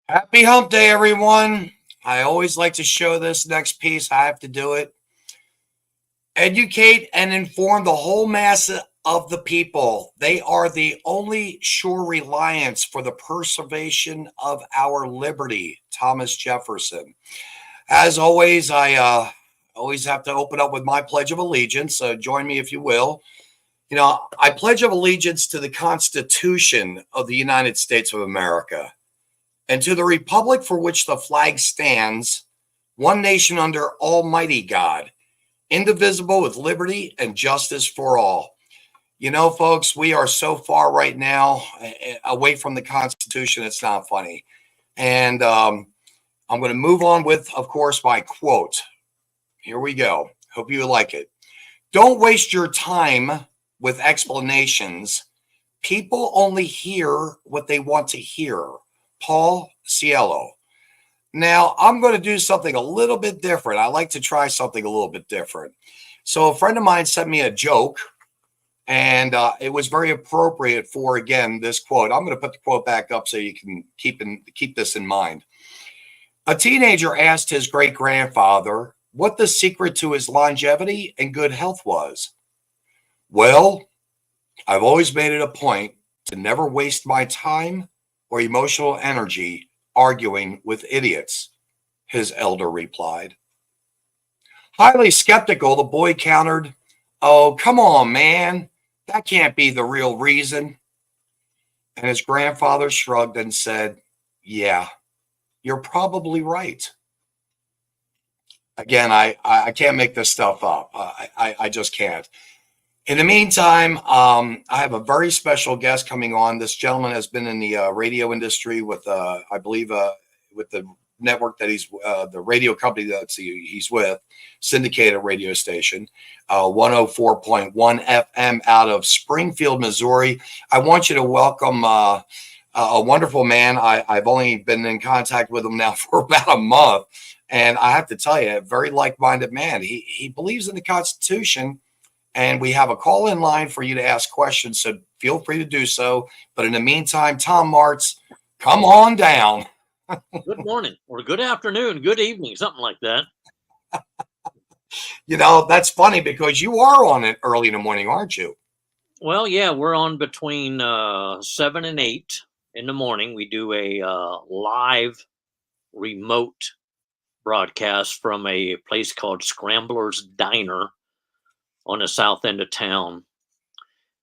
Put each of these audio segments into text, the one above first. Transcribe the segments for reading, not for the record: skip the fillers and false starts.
Happy hump day, everyone. I always like to show this next piece. I have to do it. Educate and inform the whole mass of the people. They are the only sure reliance for the preservation of our liberty. Thomas Jefferson. As always, I always have to open up with my Pledge of Allegiance. So join me if you will. I pledge of allegiance to the Constitution of the United States of America and to the republic for which the flag stands, one nation under Almighty God, indivisible with liberty and justice for all. Folks, we are so far right now away from the Constitution, it's not funny. And I'm going to move on with, of course, my quote. Here we go. Hope you like it. Don't waste your time with explanations. People only hear what they want to hear. Paul Cielo. Now, I'm going to do something a little bit different. I like to try something a little bit different. So a friend of mine sent me a joke, and it was very appropriate for, again, this quote. I'm going to put the quote back up so you can keep this in mind. A teenager asked his great-grandfather what the secret to his longevity and good health was. Well, I've always made it a point to never waste my time or emotional energy arguing with idiots, his elder replied. Highly skeptical, the boy countered, "Oh, come on, man. That can't be the real reason." And his grandfather shrugged and said, "Yeah, you're probably right." Again, I can't make this stuff up. I just can't. In the meantime, I have a very special guest coming on. This gentleman has been in the radio industry with, I believe, with the network that he's, the radio company that he's with, syndicated radio station, 104.1 FM out of Springfield, Missouri. I want you to welcome a wonderful man. I've only been in contact with him now for about a month. And I have to tell you, a very like-minded man. He believes in the Constitution. And we have a call-in line for you to ask questions, so feel free to do so. But in the meantime, Tom Martz, come on down. Good morning, or good afternoon, good evening, something like that. That's funny because you are on it early in the morning, aren't you? Well, yeah, we're on between 7 and 8 in the morning. We do a live remote broadcast from a place called Scrambler's Diner on the south end of town,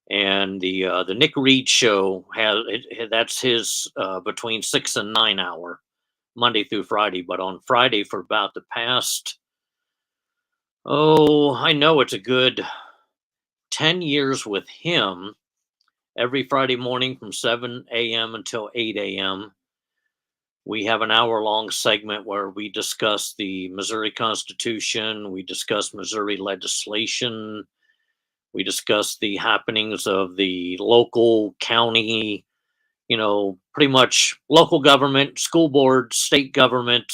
and the Nick Reed show that's his between 6 and 9 hour Monday through Friday. But on Friday for about the past, I know it's a good 10 years with him, every Friday morning from 7 a.m. until 8 a.m. we have an hour-long segment where we discuss the Missouri Constitution, we discuss Missouri legislation, we discuss the happenings of the local, county, pretty much local government, school board, state government.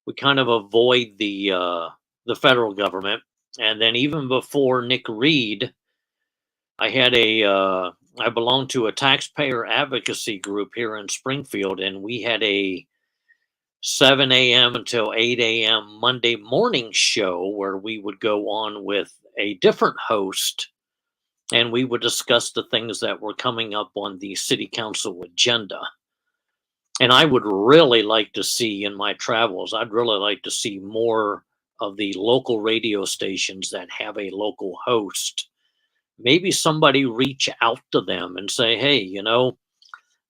We kind of avoid the federal government. And then even before Nick Reed, I belong to a taxpayer advocacy group here in Springfield, and we had a 7 a.m. until 8 a.m. Monday morning show where we would go on with a different host, and we would discuss the things that were coming up on the city council agenda. And I would really like to see in my travels, I'd really like to see more of the local radio stations that have a local host. Maybe somebody reach out to them and say, "Hey,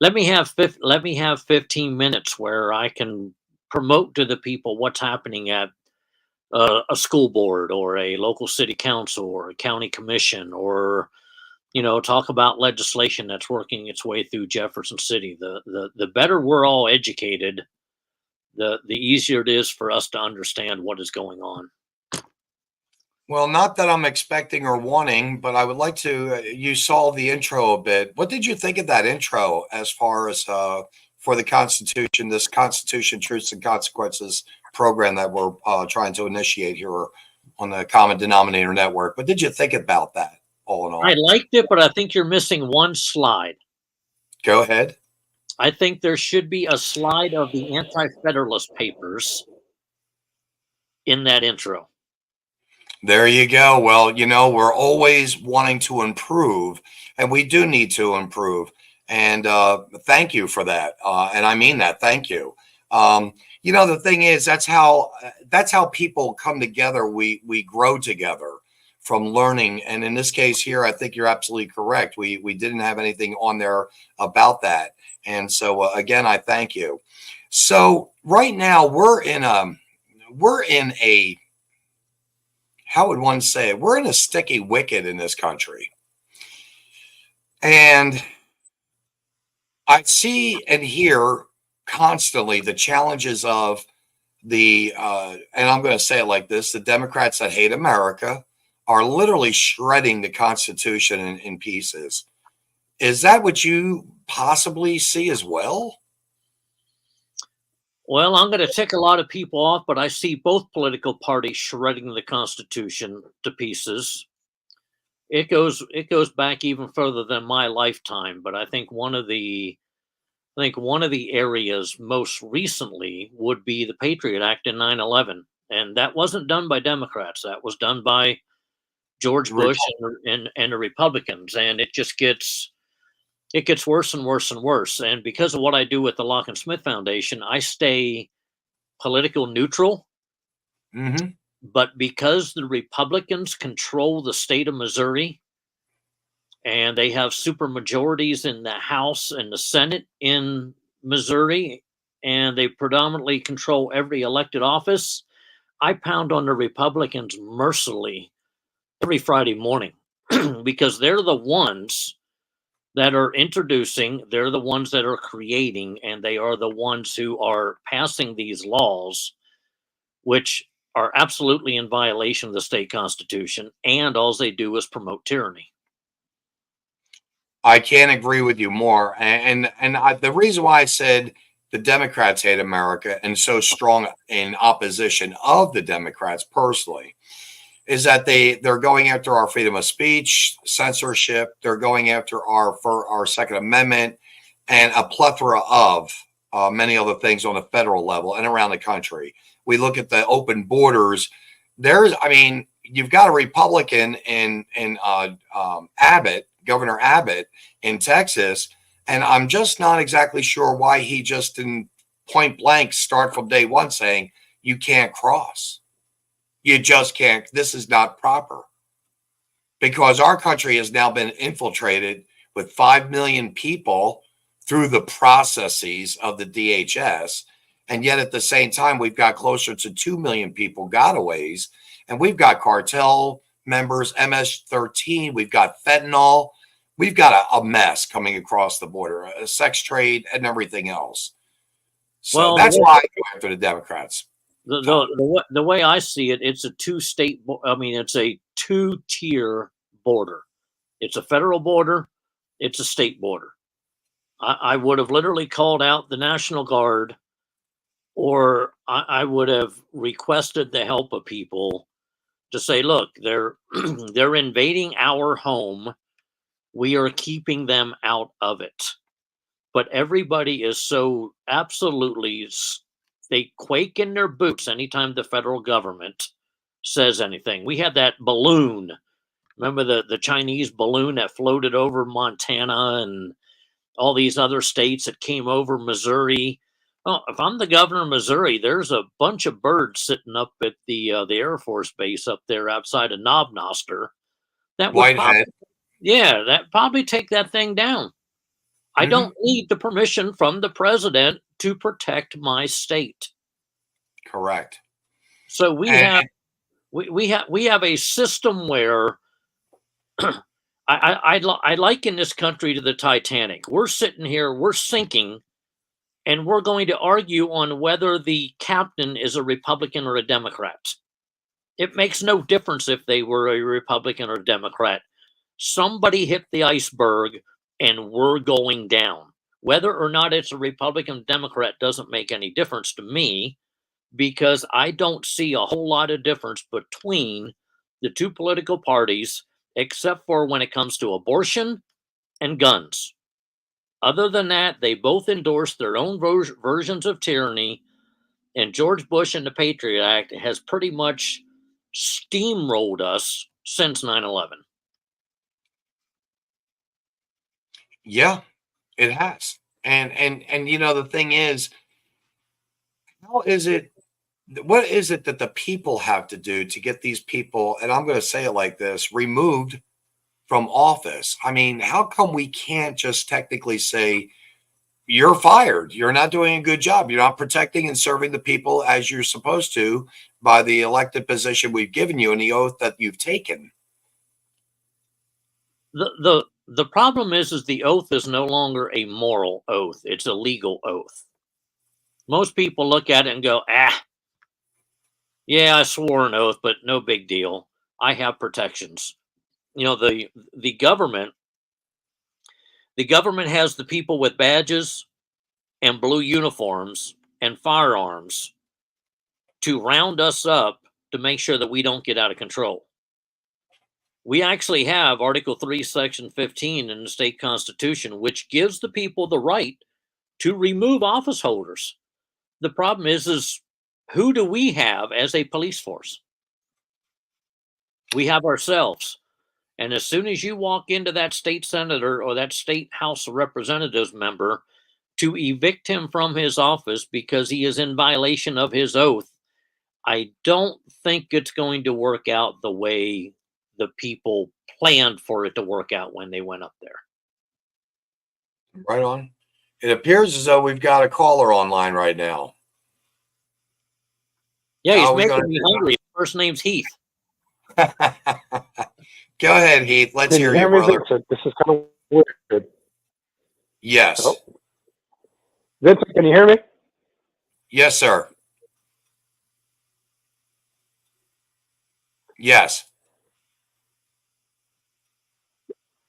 let me have 15 minutes where I can promote to the people what's happening at a school board or a local city council or a county commission, or talk about legislation that's working its way through Jefferson City." The better we're all educated, the easier it is for us to understand what is going on. Well, not that I'm expecting or wanting, but I would like to, you saw the intro a bit. What did you think of that intro as far as for the Constitution, this Constitution, Truths and Consequences program that we're trying to initiate here on the Common Denominator Network? What did you think about that, all in all? I liked it, but I think you're missing one slide. Go ahead. I think there should be a slide of the Anti-Federalist Papers in that intro. There you go. Well, we're always wanting to improve, and we do need to improve. And thank you for that. And I mean that. Thank you. The thing is, that's how people come together. We grow together from learning. And in this case here, I think you're absolutely correct. We didn't have anything on there about that. And so again, I thank you. So right now we're in a how would one say it? We're in a sticky wicket in this country. And I see and hear constantly the challenges of and I'm going to say it like this, the Democrats that hate America are literally shredding the Constitution in pieces. Is that what you possibly see as well? Well, I'm going to tick a lot of people off, but I see both political parties shredding the Constitution to pieces. It goes back even further than my lifetime, but I think one of the areas most recently would be the Patriot Act in 9/11, and that wasn't done by Democrats. That was done by George Bush and the Republicans, and it gets worse and worse and worse. And because of what I do with the Locke and Smith Foundation, I stay political neutral. Mm-hmm. But because the Republicans control the state of Missouri and they have super majorities in the House and the Senate in Missouri, and they predominantly control every elected office, I pound on the Republicans mercilessly every Friday morning because they're the ones that are introducing, they're the ones that are creating, and they are the ones who are passing these laws, which are absolutely in violation of the state constitution, and all they do is promote tyranny. I can't agree with you more. The reason why I said the Democrats hate America and so strong in opposition of the Democrats personally is that they're going after our freedom of speech, censorship. They're going after our Second Amendment and a plethora of many other things on a federal level and around the country. We look at the open borders. You've got a Republican in Abbott, Governor Abbott in Texas, and I'm just not exactly sure why he just didn't point blank start from day one saying you can't cross. You just can't. This is not proper. Because our country has now been infiltrated with 5 million people through the processes of the DHS. And yet at the same time, we've got closer to 2 million people gotaways. And we've got cartel members, MS-13. We've got fentanyl. We've got a mess coming across the border, a sex trade and everything else. So that's why I go after the Democrats. The way I see it, it's a it's a two-tier border. It's a federal border. It's a state border. I would have literally called out the National Guard, or I would have requested the help of people to say, look, they're invading our home. We are keeping them out of it. But everybody is so absolutely, they quake in their boots anytime the federal government says anything. We had that balloon. Remember the Chinese balloon that floated over Montana and all these other states that came over Missouri? Well, if I'm the governor of Missouri, there's a bunch of birds sitting up at the Air Force base up there outside of Knobnoster. That would probably take that thing down. I don't need the permission from the president to protect my state. Correct. So we have a system where I liken this country to the Titanic. We're sitting here, we're sinking, and we're going to argue on whether the captain is a Republican or a Democrat. It makes no difference if they were a Republican or a Democrat. Somebody hit the iceberg and we're going down. Whether or not it's a Republican or Democrat doesn't make any difference to me, because I don't see a whole lot of difference between the two political parties, except for when it comes to abortion and guns. Other than that, they both endorsed their own versions of tyranny, and George Bush and the Patriot Act has pretty much steamrolled us since 9/11. Yeah, it has. And you know, the thing is, how is it what is it that the people have to do to get these people, and I'm going to say it like this, removed from office? I mean, how come we can't just technically say, you're fired? You're not doing a good job. You're not protecting and serving the people as you're supposed to by the elected position we've given you and the oath that you've taken. The problem is the oath is no longer a moral oath. It's a legal oath. Most people look at it and go, yeah, I swore an oath, but no big deal. I have protections. You know, the government has the people with badges and blue uniforms and firearms to round us up to make sure that we don't get out of control. We actually have Article 3, Section 15 in the state constitution, which gives the people the right to remove office holders. The problem is who do we have as a police force? We have ourselves. And as soon as you walk into that state senator or that state House of Representatives member to evict him from his office because he is in violation of his oath, I don't think it's going to work out the way the people planned for it to work out when they went up there. Right on. It appears as though we've got a caller online right now. Yeah, he's making me hungry. His first name's Heath. Go ahead, Heath. Let's hear you, brother. Vincent? This is kind of weird. Yes. Oh. Vincent, can you hear me? Yes, sir. Yes.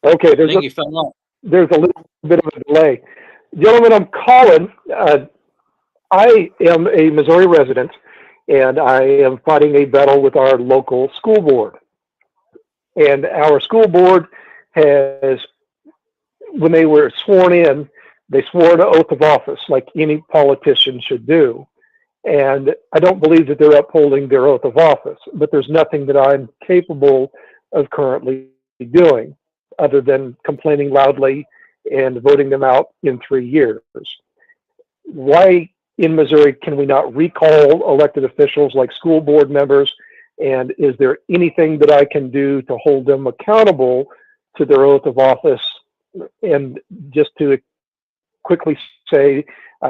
Okay, there's a little bit of a delay. Gentlemen, I'm calling. I am a Missouri resident, and I am fighting a battle with our local school board. And our school board has, when they were sworn in, they swore an oath of office like any politician should do. And I don't believe that they're upholding their oath of office, but there's nothing that I'm capable of currently doing other than complaining loudly and voting them out in 3 years. Why in Missouri can we not recall elected officials like school board members? And is there anything that I can do to hold them accountable to their oath of office? And just to quickly say,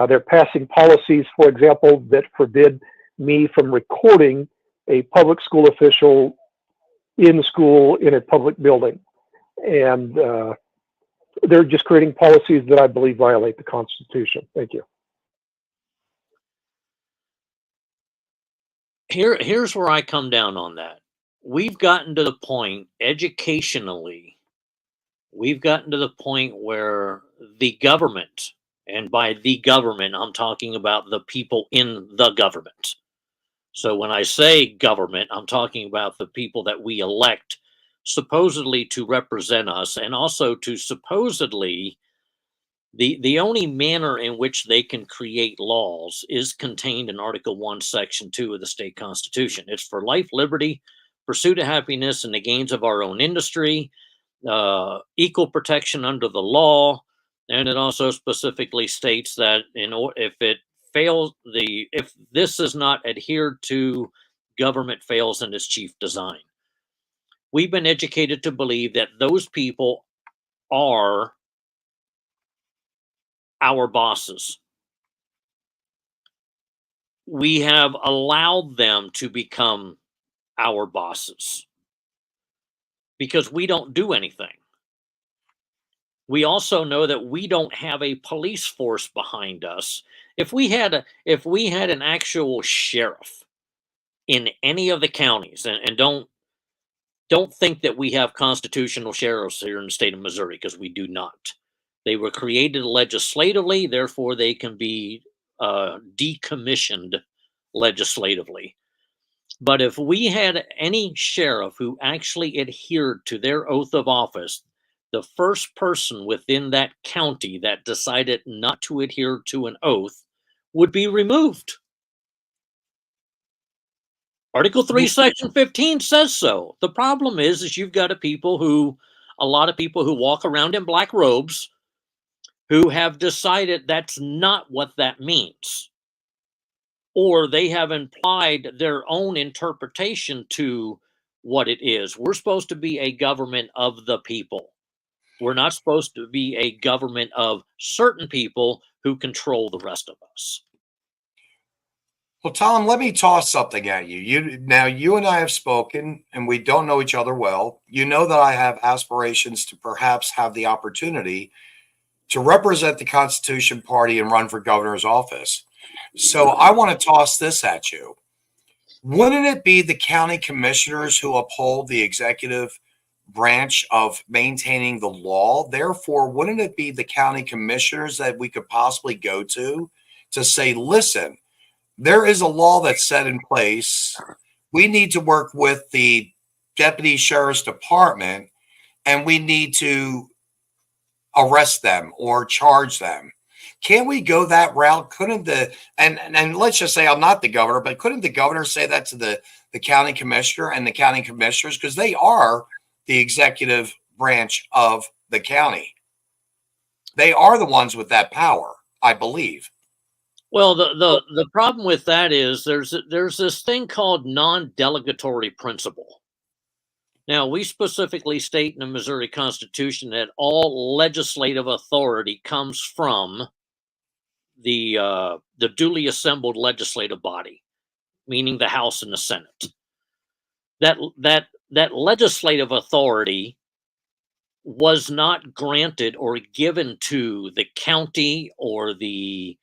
they're passing policies, for example, that forbid me from recording a public school official in school in a public building. And they're just creating policies that I believe violate the Constitution. Thank you. Here's where I come down on that. We've gotten to the point educationally, we've gotten to the point where the government, and by the government, I'm talking about the people in the government. So when I say government, I'm talking about the people that we elect supposedly to represent us, and also to supposedly the only manner in which they can create laws is contained in Article 1, Section 2 of the state constitution. It's for life, liberty, pursuit of happiness, and the gains of our own industry, equal protection under the law, and it also specifically states that if this is not adhered to, government fails in its chief design. We've been educated to believe that those people are our bosses. We have allowed them to become our bosses because we don't do anything. We also know that we don't have a police force behind us. If we had an actual sheriff in any of the counties, and don't think that we have constitutional sheriffs here in the state of Missouri, because we do not. They were created legislatively, therefore they can be decommissioned legislatively. But if we had any sheriff who actually adhered to their oath of office, the first person within that county that decided not to adhere to an oath would be removed. Article 3, Section 15 says so. The problem is you've got a lot of people who walk around in black robes who have decided that's not what that means. Or they have implied their own interpretation to what it is. We're supposed to be a government of the people. We're not supposed to be a government of certain people who control the rest of us. Well, Tom, let me toss something at you. You and I have spoken, and we don't know each other well. You know that I have aspirations to perhaps have the opportunity to represent the Constitution Party and run for governor's office. So I want to toss this at you. Wouldn't it be the county commissioners who uphold the executive branch of maintaining the law? Therefore, wouldn't it be the county commissioners that we could possibly go to say, listen, there is a law that's set in place. We need to work with the deputy sheriff's department, and we need to arrest them or charge them. Can't we go that route? Couldn't and let's just say I'm not the governor, but couldn't the governor say that to the county commissioner and the county commissioners? Because they are the executive branch of the county. They are the ones with that power, I believe. Well, the problem with that is there's this thing called non-delegatory principle. Now, we specifically state in the Missouri Constitution that all legislative authority comes from the duly assembled legislative body, meaning the House and the Senate. That legislative authority was not granted or given to the county or the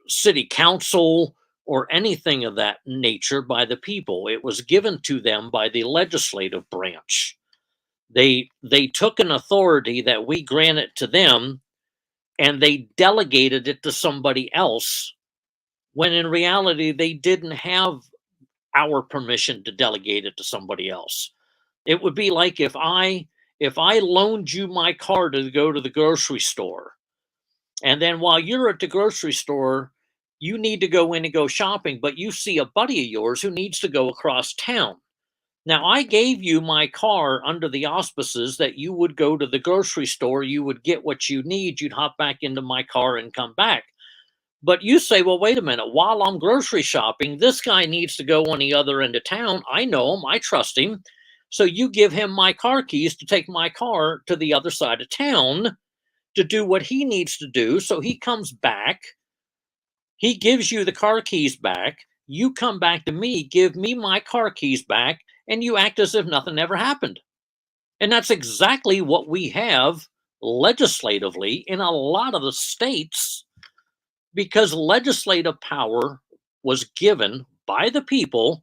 city council or anything of that nature by the people. It was given to them by the legislative branch. They took an authority that we granted to them and they delegated it to somebody else, when in reality they didn't have our permission to delegate it to somebody else. It would be like if I loaned you my car to go to the grocery store, and then while you're at the grocery store, you need to go in and go shopping, but you see a buddy of yours who needs to go across town. Now, I gave you my car under the auspices that you would go to the grocery store, you would get what you need, you'd hop back into my car and come back. But you say, well, wait a minute, while I'm grocery shopping, this guy needs to go on the other end of town. I know him, I trust him. So you give him my car keys to take my car to the other side of town to do what he needs to do. So he comes back, he gives you the car keys back, you come back to me, give me my car keys back, and you act as if nothing ever happened. And that's exactly what we have legislatively in a lot of the states, because legislative power was given by the people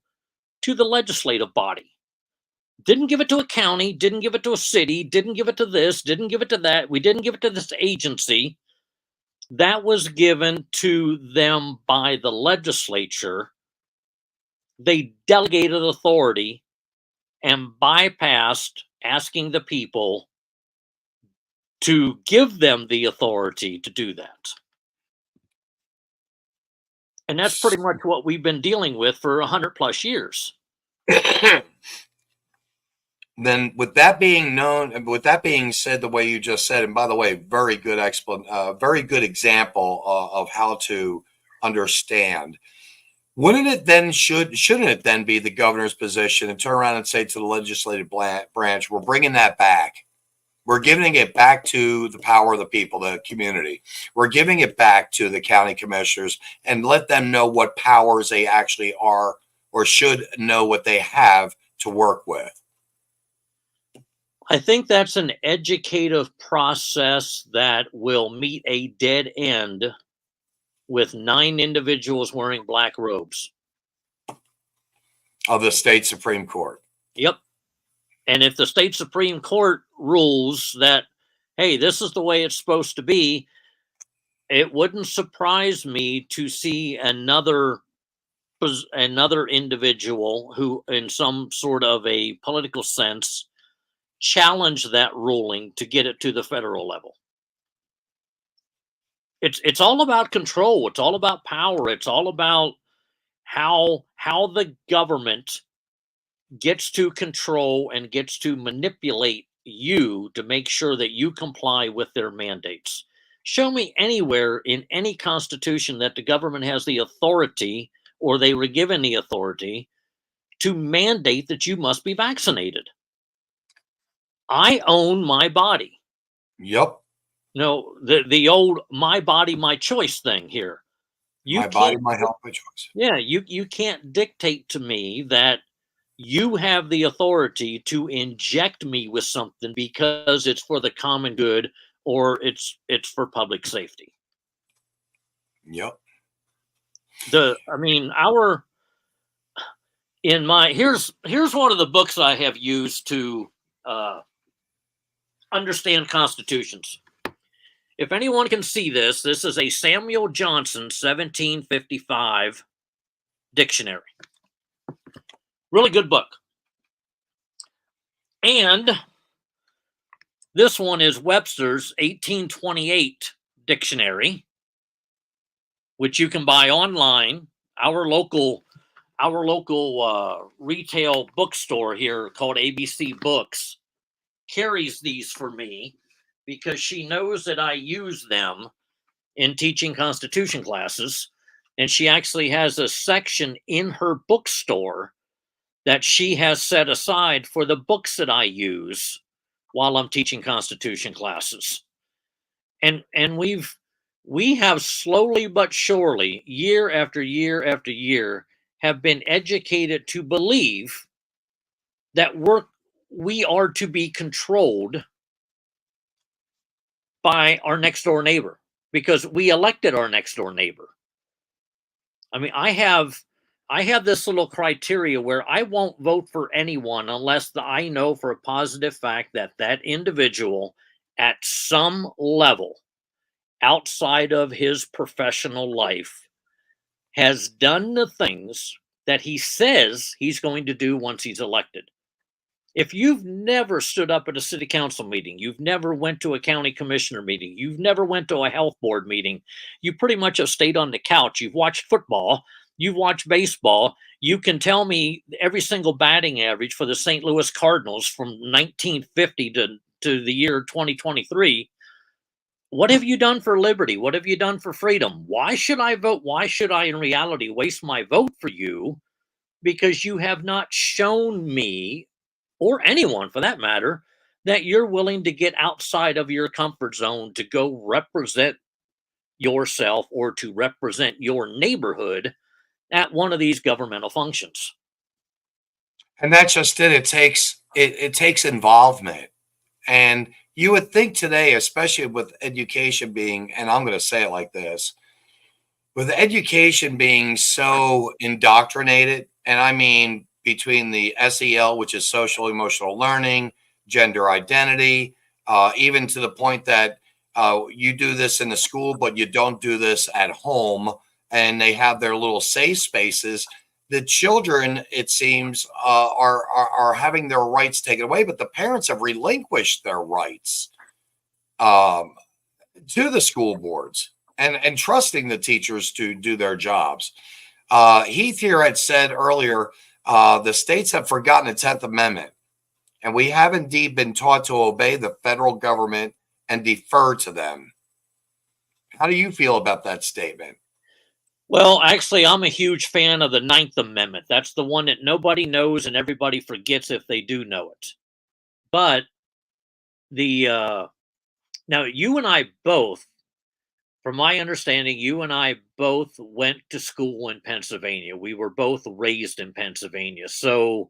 to the legislative body. Didn't give it to a county, didn't give it to a city, didn't give it to this, didn't give it to that. We didn't give it to this agency. That was given to them by the legislature. They delegated authority and bypassed asking the people to give them the authority to do that. And that's pretty much what we've been dealing with for 100 plus years. Then with that being known, with that being said, the way you just said, and by the way, very good example of how to understand. Wouldn't it then, shouldn't it then be the governor's position and turn around and say to the legislative branch, we're bringing that back. We're giving it back to the power of the people, the community. We're giving it back to the county commissioners and let them know what powers they actually are or should know what they have to work with. I think that's an educative process that will meet a dead end with 9 individuals wearing black robes. Of the state Supreme Court. Yep. And if the state Supreme Court rules that, hey, this is the way it's supposed to be, it wouldn't surprise me to see another individual who, in some sort of a political sense, challenge that ruling to get it to the federal level. It's all about control. It's all about power. It's all about how the government gets to control and gets to manipulate you to make sure that you comply with their mandates. Show me anywhere in any constitution that the government has the authority, or they were given the authority, to mandate that you must be vaccinated. I own my body. Yep. No, the old my body, my choice thing here. My body, my health, my choice. Yeah, you can't dictate to me that you have the authority to inject me with something because it's for the common good or it's for public safety. Yep. Here's one of the books I have used to understand constitutions. If anyone can see this is a Samuel Johnson 1755 dictionary. Really good book. And this one is Webster's 1828 dictionary, which you can buy online. Our local retail bookstore here called ABC Books carries these for me because she knows that I use them in teaching Constitution classes. And she actually has a section in her bookstore that she has set aside for the books that I use while I'm teaching Constitution classes. And we have slowly but surely, year after year after year, have been educated to believe that we are to be controlled by our next door neighbor because we elected our next door neighbor. I mean, I have this little criteria where I won't vote for anyone unless I know for a positive fact that that individual at some level outside of his professional life has done the things that he says he's going to do once he's elected. If you've never stood up at a city council meeting, you've never went to a county commissioner meeting, you've never went to a health board meeting, you pretty much have stayed on the couch, you've watched football, you've watched baseball, you can tell me every single batting average for the St. Louis Cardinals from 1950 to the year 2023. What have you done for liberty? What have you done for freedom? Why should I vote? Why should I, in reality, waste my vote for you? Because you have not shown me, or anyone for that matter, that you're willing to get outside of your comfort zone to go represent yourself or to represent your neighborhood at one of these governmental functions. And that's just it. It takes involvement. And you would think today, especially with education being, and I'm going to say it like this, with education being so indoctrinated, and I mean between the SEL, which is social emotional learning, gender identity, even to the point that you do this in the school, but you don't do this at home, and they have their little safe spaces. The children, it seems, are having their rights taken away, but the parents have relinquished their rights to the school boards and trusting the teachers to do their jobs. Heath here had said earlier, the states have forgotten the 10th Amendment, and we have indeed been taught to obey the federal government and defer to them. How do you feel about that statement? Well, actually, I'm a huge fan of the 9th Amendment. That's the one that nobody knows and everybody forgets if they do know it. But now you and I both, from my understanding, you and I both went to school in Pennsylvania. We were both raised in Pennsylvania. So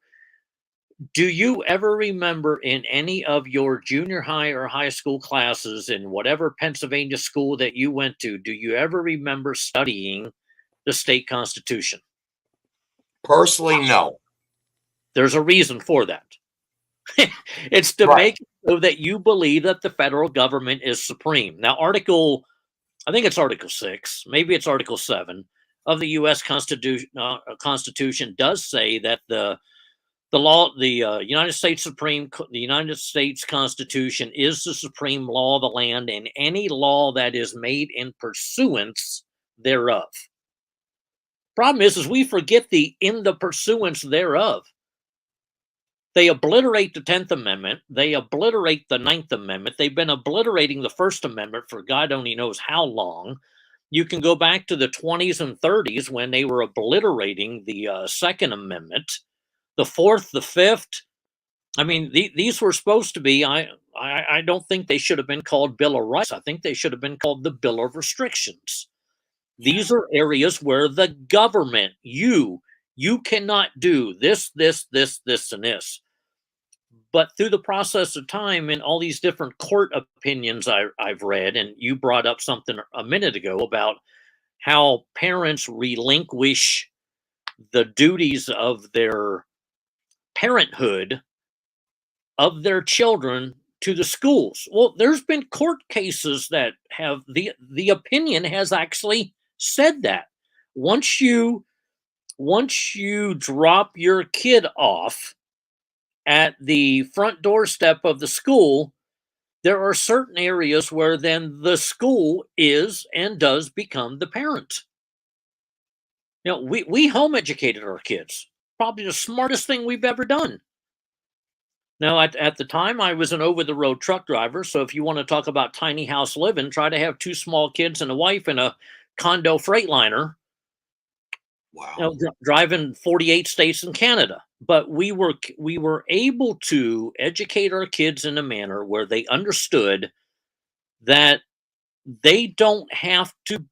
do you ever remember in any of your junior high or high school classes in whatever Pennsylvania school that you went to, do you ever remember studying the state constitution? Personally, no. There's a reason for that. It's to make it so that you believe that the federal government is supreme. Now, I think it's Article 6, maybe it's Article 7 of the U.S. Constitution does say that the The law, the United States Constitution is the supreme law of the land, and any law that is made in pursuance thereof. Problem is we forget the in the pursuance thereof. They obliterate the 10th Amendment. They obliterate the 9th Amendment. They've been obliterating the First Amendment for God only knows how long. You can go back to the 20s and 30s when they were obliterating the Second Amendment, the Fourth, the Fifth. I mean, these were supposed to be, I don't think they should have been called Bill of Rights. I think they should have been called the Bill of Restrictions. These are areas where the government, you cannot do this, and this. But through the process of time and all these different court opinions I've read, and you brought up something a minute ago about how parents relinquish the duties of their parenthood of their children to the schools. Well, there's been court cases that have the opinion has actually said that once you drop your kid off at the front doorstep of the school, there are certain areas where then the school is and does become the parent. You know, we home educated our kids. Probably the smartest thing we've ever done. Now, at the time, I was an over-the-road truck driver, so if you want to talk about tiny house living, try to have 2 small kids and a wife in a condo Freightliner. Wow. You know, driving 48 states in Canada. But we were able to educate our kids in a manner where they understood that they don't have to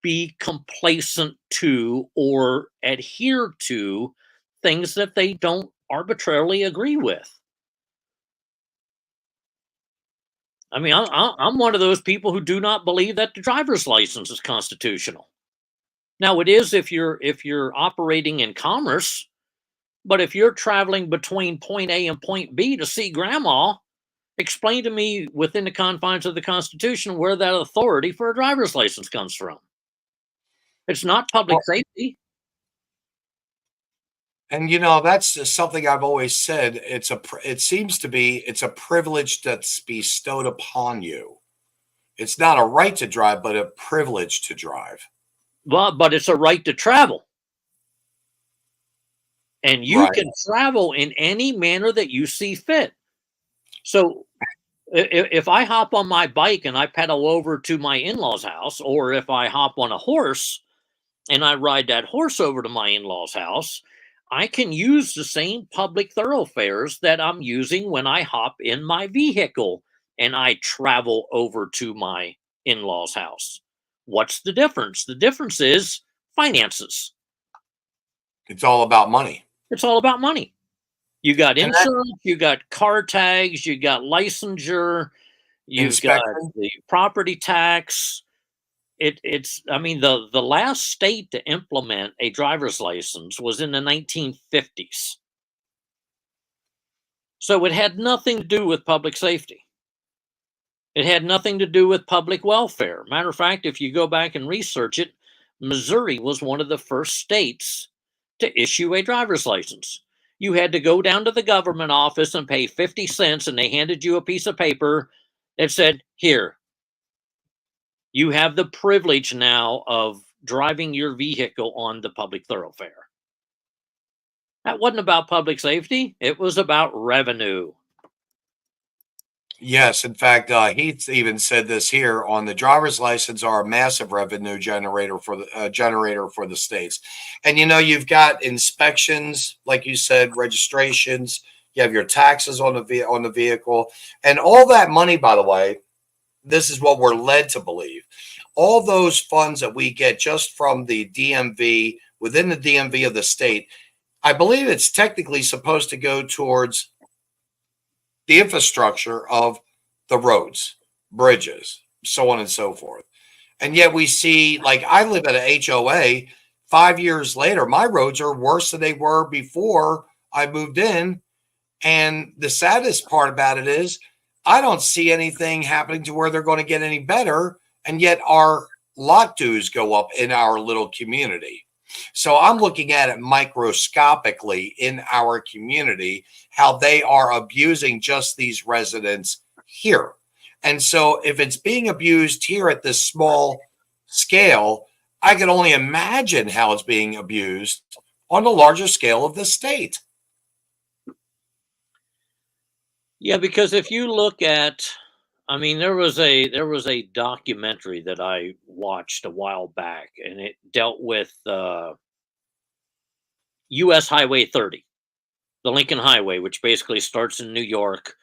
be complacent to or adhere to things that they don't arbitrarily agree with. I mean, I'm one of those people who do not believe that the driver's license is constitutional. Now, it is if you're operating in commerce, but if you're traveling between point A and point B to see grandma, explain to me within the confines of the Constitution where that authority for a driver's license comes from. It's not public safety. And you know, that's just something I've always said. It seems to be it's a privilege that's bestowed upon you. It's not a right to drive, but a privilege to drive. Well, but it's a right to travel. And you can travel in any manner that you see fit. So if I hop on my bike and I pedal over to my in-laws' house, or if I hop on a horse and I ride that horse over to my in-laws' house, I can use the same public thoroughfares that I'm using when I hop in my vehicle and I travel over to my in-laws' house. What's the difference? The difference is finances. It's all about money. It's all about money. You got insurance, you got car tags, you got licensure, you've got the property tax. I mean, the last state to implement a driver's license was in the 1950s. So it had nothing to do with public safety. It had nothing to do with public welfare. Matter of fact, if you go back and research it, Missouri was one of the first states to issue a driver's license. You had to go down to the government office and pay 50 cents, and they handed you a piece of paper that said, here, you have the privilege now of driving your vehicle on the public thoroughfare. That wasn't about public safety. It was about revenue. Yes. In fact, Heath even said this here on the driver's license are a massive revenue generator for the states. And, you know, you've got inspections, like you said, registrations, you have your taxes on the vehicle, and all that money, by the way, this is what we're led to believe. All those funds that we get just from the DMV, within the DMV of the state, I believe it's technically supposed to go towards the infrastructure of the roads, bridges, so on and so forth. And yet we see, like, I live at an HOA. 5 years later, my roads are worse than they were before I moved in. And the saddest part about it is I don't see anything happening to where they're going to get any better. And yet our lot dues go up in our little community. So I'm looking at it microscopically in our community, how they are abusing just these residents here. And so if it's being abused here at this small scale, I can only imagine how it's being abused on the larger scale of the state. Yeah, because if you look at, I mean, there was a documentary that I watched a while back, and it dealt with U.S. Highway 30, the Lincoln Highway, which basically starts in New York,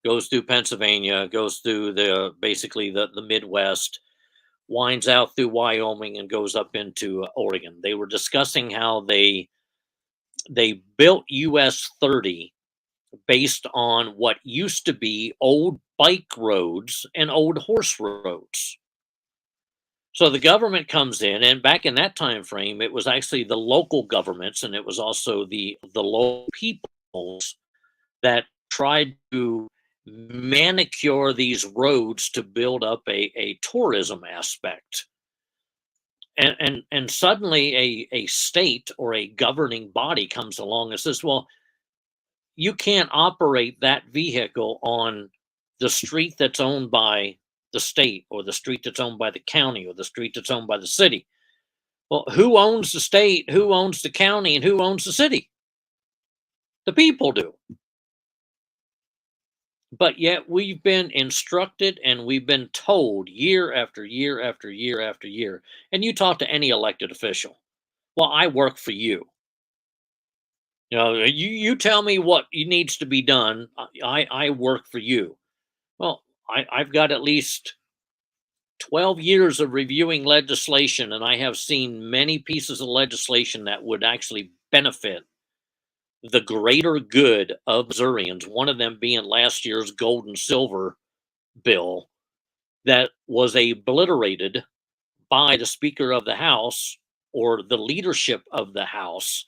goes through Pennsylvania, goes through basically the Midwest, winds out through Wyoming, and goes up into Oregon. They were discussing how they built US 30 based on what used to be old bike roads and old horse roads. So the government comes in, and back in that time frame, it was actually the local governments, and it was also the local peoples that tried to manicure these roads to build up a tourism aspect. And suddenly a state or a governing body comes along and says, well, you can't operate that vehicle on the street that's owned by the state, or the street that's owned by the county, or the street that's owned by the city. Well, who owns the state, who owns the county, and who owns the city? The people do. But yet we've been instructed and we've been told year after year after year after year. And you talk to any elected official, well, I work for you. You know, you tell me what needs to be done. I work for you. Well, I've got at least 12 years of reviewing legislation, and I have seen many pieces of legislation that would actually benefit the greater good of Missourians, one of them being last year's gold and silver bill that was obliterated by the Speaker of the House, or the leadership of the House,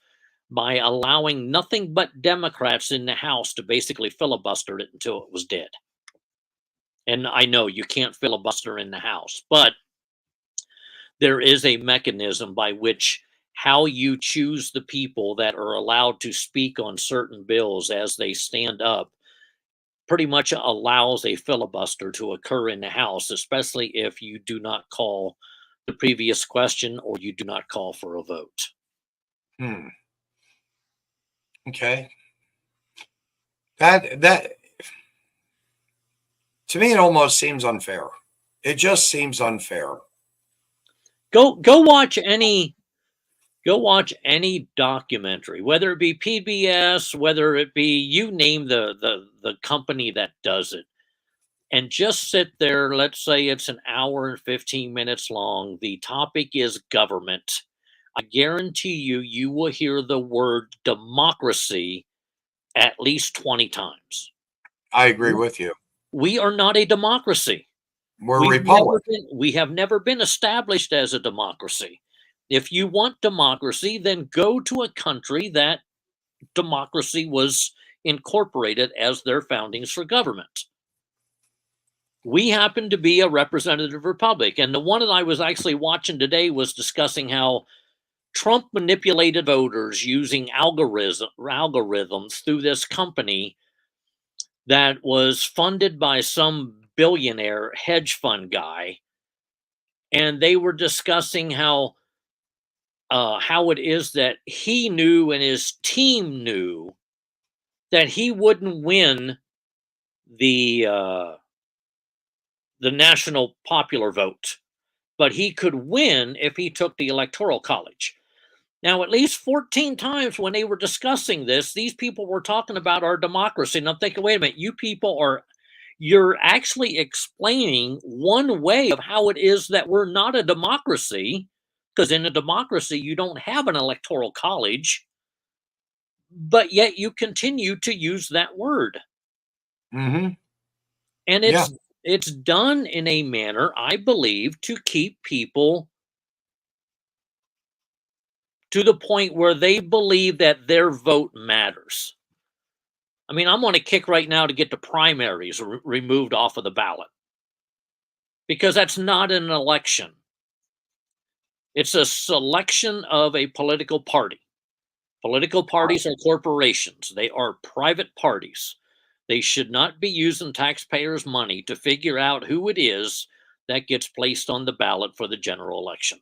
by allowing nothing but Democrats in the House to basically filibuster it until it was dead. And I know you can't filibuster in the House, but there is a mechanism by which how you choose the people that are allowed to speak on certain bills as they stand up pretty much allows a filibuster to occur in the House, especially if you do not call the previous question or you do not call for a vote. Okay. That to me, it almost seems unfair. It just seems unfair. Go watch any documentary, whether it be PBS, whether it be, you name the company that does it, and just sit there. Let's say it's an hour and 15 minutes long. The topic is government. I guarantee you will hear the word democracy at least 20 times. I agree with you. We are not a democracy. We're a republic. We have never been established as a democracy. If you want democracy, then go to a country that democracy was incorporated as their foundings for government. We happen to be a representative republic. And the one that I was actually watching today was discussing how Trump manipulated voters using algorithms through this company that was funded by some billionaire hedge fund guy. And they were discussing how it is that he knew and his team knew that he wouldn't win the national popular vote, but he could win if he took the electoral college. Now, at least 14 times when they were discussing this, these people were talking about our democracy. And I'm thinking, wait a minute, you're actually explaining one way of how it is that we're not a democracy, because in a democracy, you don't have an electoral college, but yet you continue to use that word. Mm-hmm. And it's done in a manner, I believe, to keep people to the point where they believe that their vote matters. I mean, I'm on a kick right now to get the primaries removed off of the ballot, because that's not an election. It's a selection of a political party. Political parties are corporations. They are private parties. They should not be using taxpayers' money to figure out who it is that gets placed on the ballot for the general election.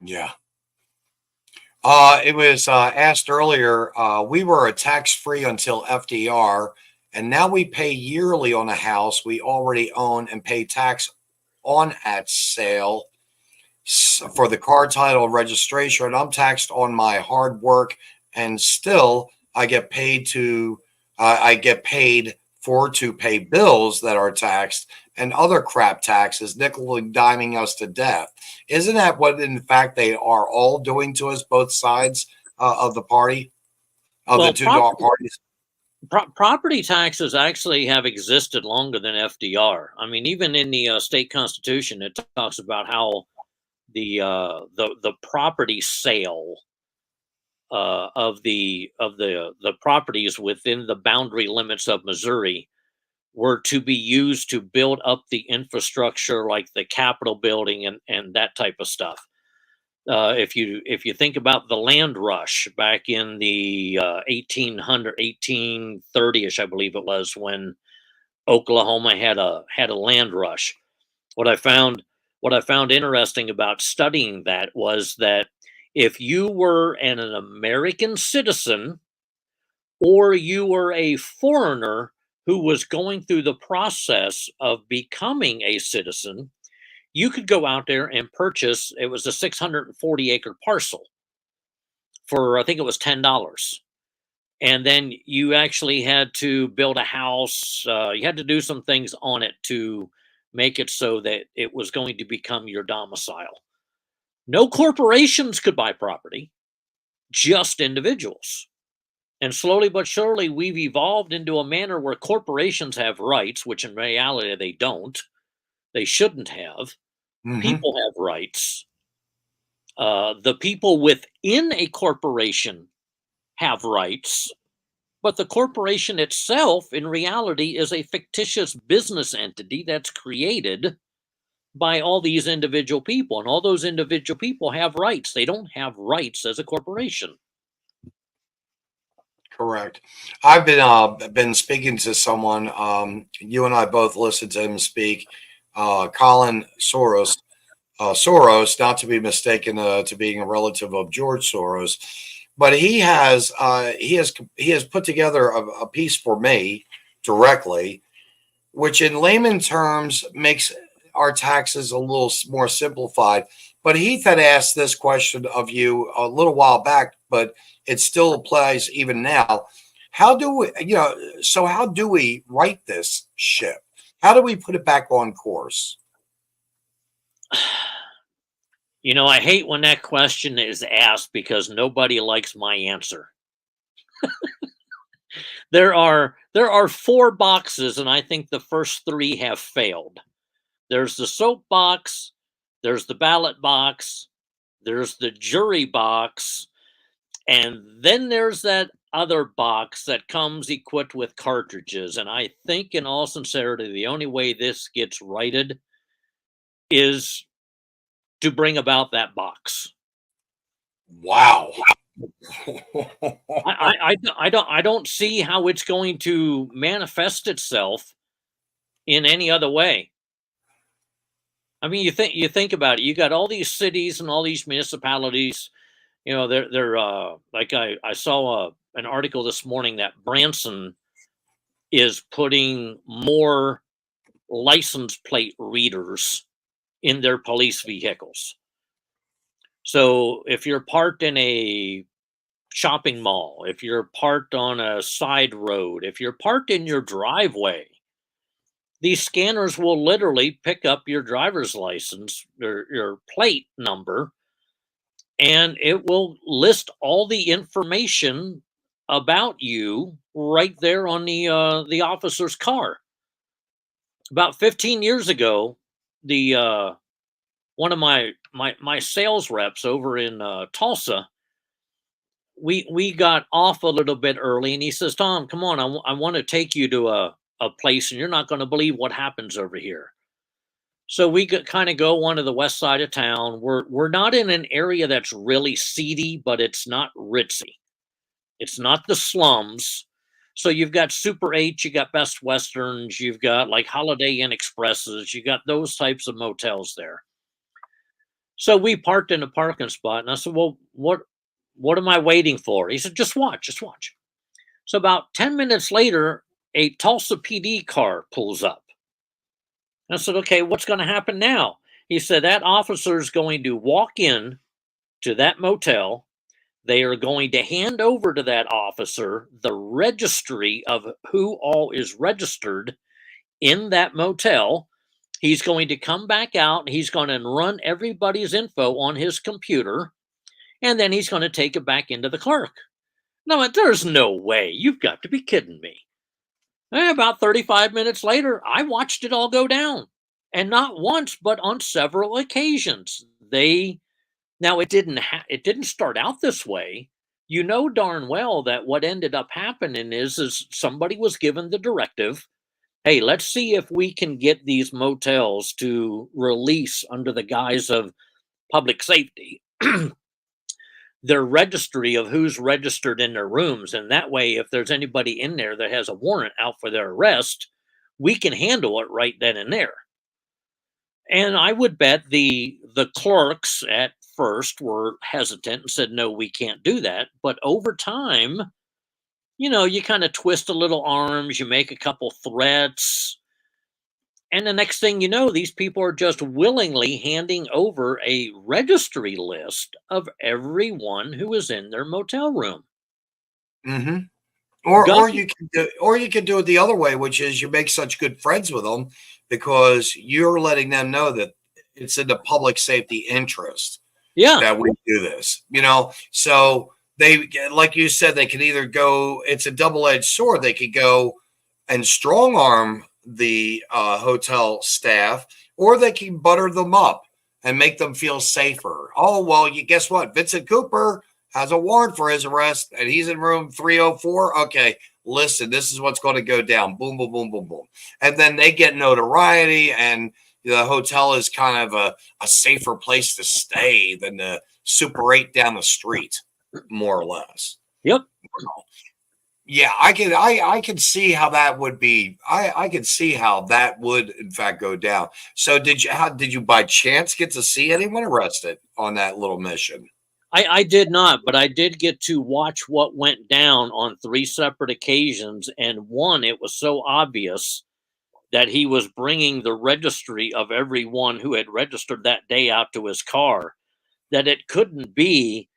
Yeah. It was asked earlier, we were a tax-free until FDR, and now we pay yearly on a house we already own and pay tax on at sale for the car title and registration. And I'm taxed on my hard work, and still I get paid for to pay bills that are taxed and other crap taxes, nickel and diming us to death. Isn't that what, in fact, they are all doing to us, both sides of the party, of the two parties? Property taxes actually have existed longer than FDR. I mean, even in the state constitution, it talks about how the property sale of the properties within the boundary limits of Missouri were to be used to build up the infrastructure, like the Capitol building and that type of stuff. If you think about the land rush back in the 1830ish, I believe it was, when Oklahoma had a land rush. What I found interesting about studying that was that if you were an American citizen or you were a foreigner who was going through the process of becoming a citizen, you could go out there and purchase, it was a 640 acre parcel for, I think it was $10. And then you actually had to build a house. You had to do some things on it to make it so that it was going to become your domicile. No corporations could buy property, just individuals. And slowly but surely, we've evolved into a manner where corporations have rights, which in reality they don't. They shouldn't have. Mm-hmm. People have rights. The people within a corporation have rights, but the corporation itself, in reality, is a fictitious business entity that's created by all these individual people, and all those individual people have rights. They don't have rights as a corporation. Correct. I've been speaking to someone. You and I both listened to him speak. Colin Soros. Soros, not to be mistaken to being a relative of George Soros, but he has put together a piece for me directly, which in layman terms makes our taxes a little more simplified. But Heath had asked this question of you a little while back, but it still applies even now. How do we right this ship? How do we put it back on course? You know, I hate when that question is asked because nobody likes my answer. There are 4 boxes, and I think the first 3 have failed. There's the soap box, there's the ballot box, there's the jury box, and then there's that other box that comes equipped with cartridges. And I think, in all sincerity, the only way this gets righted is to bring about that box. Wow. I don't see how it's going to manifest itself in any other way. I mean, you think about it. You got all these cities and all these municipalities. You know, they're like I saw an article this morning that Branson is putting more license plate readers in their police vehicles. So if you're parked in a shopping mall, if you're parked on a side road, if you're parked in your driveway, these scanners will literally pick up your driver's license, your plate number, and it will list all the information about you right there on the officer's car. About 15 years ago, the one of my sales reps over in Tulsa, we got off a little bit early, and he says, "Tom, come on, I want to take you to a place, and you're not going to believe what happens over here." So we kind of go onto the west side of town. We're not in an area that's really seedy, but it's not ritzy. It's not the slums. So you've got Super 8, you got Best Westerns, you've got like Holiday Inn Expresses, you got those types of motels there. So we parked in a parking spot, and I said, "Well, what am I waiting for?" He said, "Just watch, just watch." So about 10 minutes later, a Tulsa PD car pulls up. I said, "Okay, what's going to happen now?" He said, "That officer is going to walk in to that motel. They are going to hand over to that officer the registry of who all is registered in that motel. He's going to come back out and he's going to run everybody's info on his computer, and then he's going to take it back into the clerk." No, there's no way. You've got to be kidding me. And about 35 minutes later, I watched it all go down. And not once, but on several occasions. Now it didn't start out this way. You know darn well that what ended up happening is somebody was given the directive, "Hey, let's see if we can get these motels to release under the guise of public safety their registry of who's registered in their rooms. And that way, if there's anybody in there that has a warrant out for their arrest, we can handle it right then and there." And I would bet the clerks at first were hesitant and said, "No, we can't do that." But over time, you kind of twist a little arms, you make a couple threats, and the next thing you know, these people are just willingly handing over a registry list of everyone who is in their motel room. Mm-hmm. Or you can do it the other way, which is you make such good friends with them because you're letting them know that it's in the public safety interest that we do this. So they, like you said, they can either go. It's a double-edged sword. They could go and strong arm the hotel staff, or they can butter them up and make them feel safer. Oh, well, guess what? Vinzent Cooper has a warrant for his arrest and he's in room 304. Okay, listen, this is what's going to go down. Boom, boom, boom, boom, boom. And then they get notoriety, and the hotel is kind of a safer place to stay than the Super 8 down the street, more or less. Yep. Yeah, I can see how that would be. I can see how that would in fact go down. So did you by chance get to see anyone arrested on that little mission? I did not, but I did get to watch what went down on 3 separate occasions. And one, it was so obvious that he was bringing the registry of everyone who had registered that day out to his car, that it couldn't be.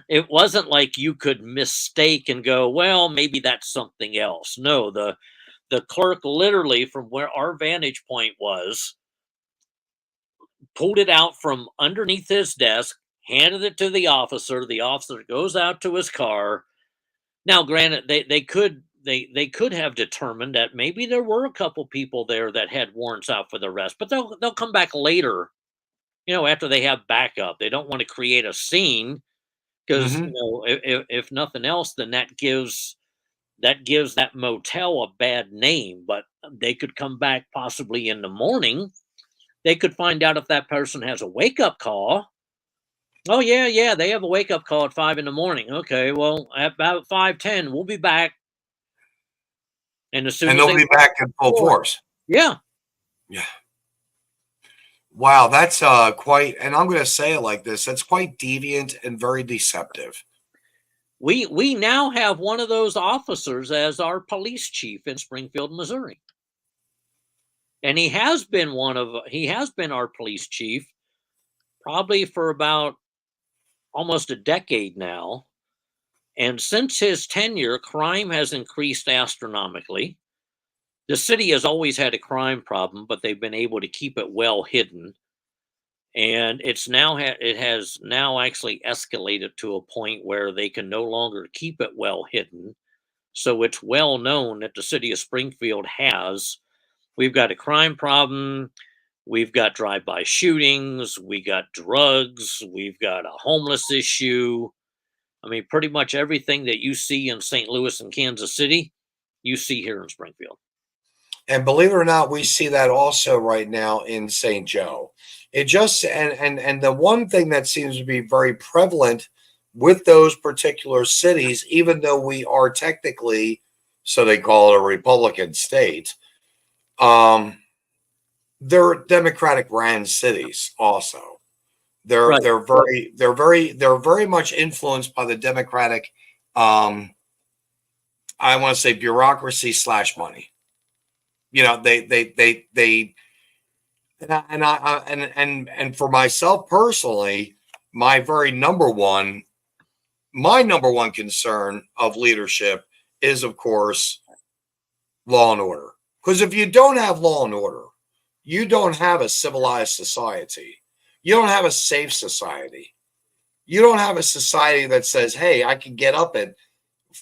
It wasn't like you could mistake and go, "Well, maybe that's something else." No, the clerk literally, from where our vantage point was, pulled it out from underneath his desk, handed it to the officer. The officer goes out to his car. Now, granted, they could have determined that maybe there were a couple people there that had warrants out for the arrest, but they'll come back later, after they have backup. They don't want to create a scene because if nothing else, then that gives that motel a bad name. But they could come back possibly in the morning. They could find out if that person has a wake up call. Oh yeah, they have a wake up call at 5 in the morning. Okay, well, at about 5:10, we'll be back. And as soon as they'll be back in full force. Yeah. Wow, that's quite, and I'm going to say it like this, that's quite deviant and very deceptive. We now have one of those officers as our police chief in Springfield, Missouri. And he has been our police chief probably for about almost a decade now. And since his tenure, crime has increased astronomically. The city has always had a crime problem, but they've been able to keep it well hidden. And it has now actually escalated to a point where they can no longer keep it well hidden. So it's well known that the city of Springfield we've got a crime problem. We've got drive-by shootings. We got drugs. We've got a homeless issue. I mean, pretty much everything that you see in St. Louis and Kansas City, you see here in Springfield. And believe it or not, we see that also right now in St. Joe. It just and the one thing that seems to be very prevalent with those particular cities, even though we are technically, so they call it a Republican state, they're Democratic ran cities also. They're very much influenced by the Democratic I want to say bureaucracy / money. You know, they and for myself personally, my number one concern of leadership is, of course, law and order. Because if you don't have law and order, you don't have a civilized society. You don't have a safe society. You don't have a society that says, hey, I can get up at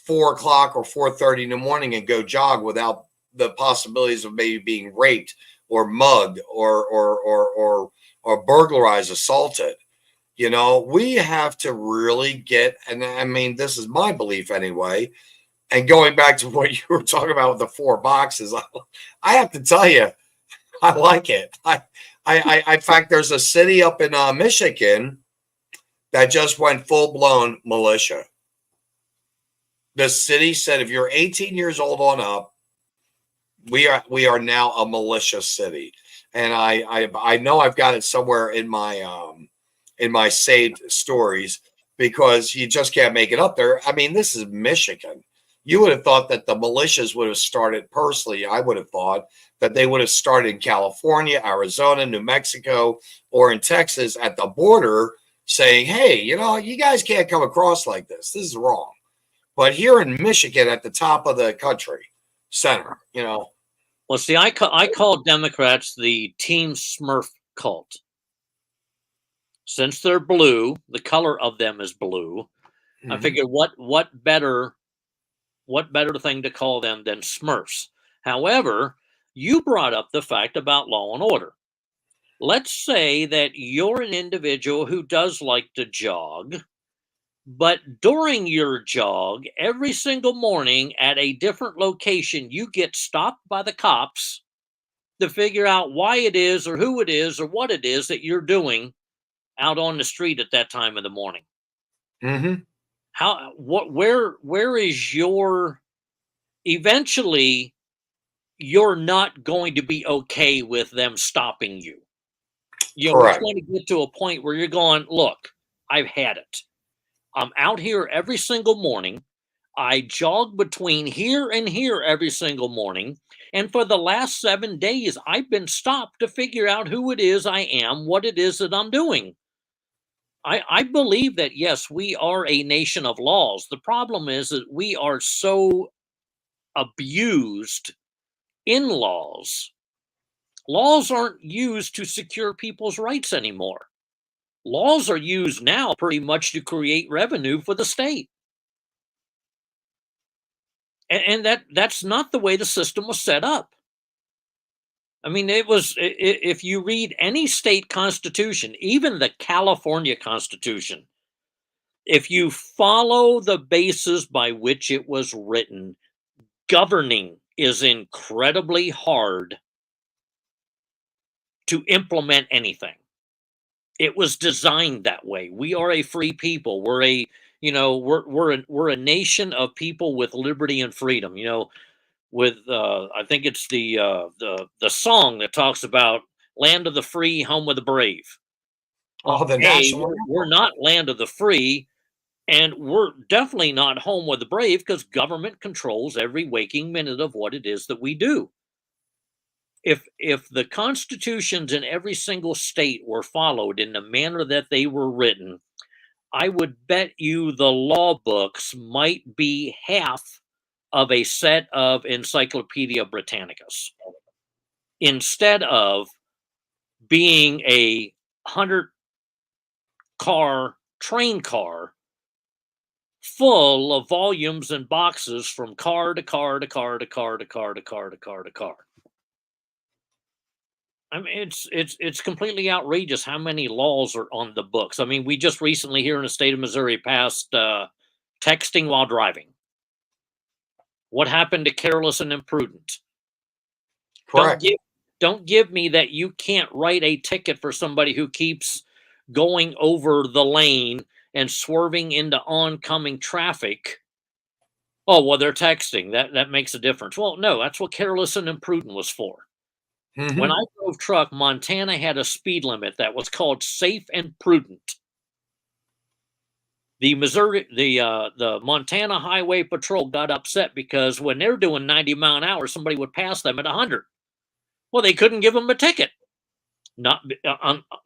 4 o'clock or 4:30 in the morning and go jog without the possibilities of maybe being raped or mugged or burglarized, assaulted. You know, we have to really get, and I mean, this is my belief anyway. And going back to what you were talking about with the 4 boxes, I have to tell you, I like it. In fact, there's a city up in Michigan that just went full blown militia. The city said, if you're 18 years old on up, we are now a militia city. And I know I've got it somewhere in my saved stories, because you just can't make it up there. I mean, this is Michigan. You would have thought that the militias would have started, personally, I would have thought that they would have started in California, Arizona, New Mexico, or in Texas at the border, saying, hey, you know, you guys can't come across like this. This is wrong. But here in Michigan, at the top of the country, center, you know. Well, see, I call Democrats the Team Smurf cult. Since they're blue, the color of them is blue. Mm-hmm. I figured what better thing to call them than Smurfs. However, you brought up the fact about law and order. Let's say that you're an individual who does like to jog, but during your jog, every single morning at a different location, you get stopped by the cops to figure out why it is or who it is or what it is that you're doing out on the street at that time of the morning. Mm-hmm. Where is your, eventually you're not going to be okay with them stopping you. You're going to get to a point where you're going, look, I've had it. I'm out here every single morning. I jog between here and here every single morning. And for the last 7 days, I've been stopped to figure out who it is I am, what it is that I'm doing. I believe that, yes, we are a nation of laws. The problem is that we are so abused in laws. Laws aren't used to secure people's rights anymore. Laws are used now pretty much to create revenue for the state. And that's not the way the system was set up. I mean, it was, if you read any state constitution, even the California Constitution, if you follow the basis by which it was written, governing is incredibly hard to implement anything. It was designed that way. We are a free people. We're a, you know, we're a nation of people with liberty and freedom. You know, with I think it's the song that talks about land of the free, home of the brave. Oh, the national. We're not land of the free, and we're definitely not home of the brave, because government controls every waking minute of what it is that we do. If the constitutions in every single state were followed in the manner that they were written, I would bet you the law books might be half of a set of Encyclopedia Britannicas, instead of being a 100-car train car full of volumes and boxes from car to car to car to car to car to car to car to car. I mean, it's completely outrageous how many laws are on the books. I mean, we just recently here in the state of Missouri passed texting while driving. What happened to careless and imprudent? Correct. Don't give me that you can't write a ticket for somebody who keeps going over the lane and swerving into oncoming traffic. Oh, well, they're texting. That makes a difference. Well, no, that's what careless and imprudent was for. When I drove truck, Montana had a speed limit that was called safe and prudent. The Montana Highway Patrol got upset because when they're doing 90 mile an hour, somebody would pass them at 100. Well, they couldn't give them a ticket. Not,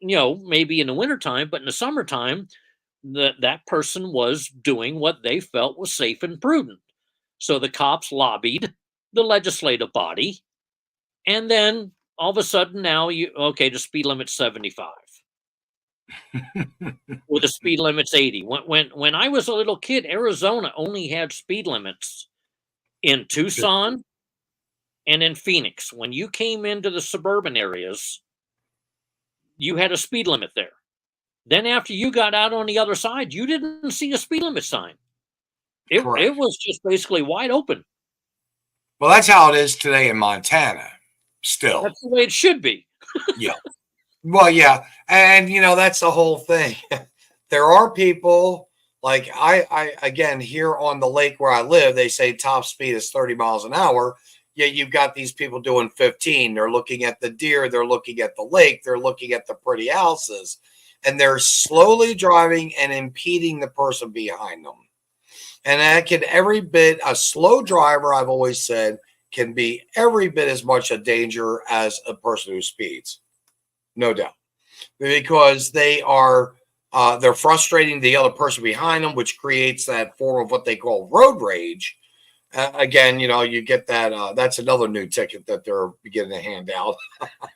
maybe in the wintertime, but in the summertime, that person was doing what they felt was safe and prudent. So the cops lobbied the legislative body, and then all of a sudden now the speed limit's 75. Well, the speed limit's 80. When I was a little kid, Arizona only had speed limits in Tucson and in Phoenix. When you came into the suburban areas, you had a speed limit there. Then after you got out on the other side, you didn't see a speed limit sign. It was just basically wide open. Well, that's how it is today in Montana. Still, that's the way it should be. Yeah. Well, yeah, and that's the whole thing. There are people like I again here on the lake where I live. They say top speed is 30 miles an hour. Yeah, you've got these people doing 15. They're looking at the deer. They're looking at the lake. They're looking at the pretty houses, and they're slowly driving and impeding the person behind them. And that can every bit, a slow driver, I've always said, can be every bit as much a danger as a person who speeds. No doubt. Because they're frustrating the other person behind them, which creates that form of what they call road rage. Again, you get that. That's another new ticket that they're beginning to hand out,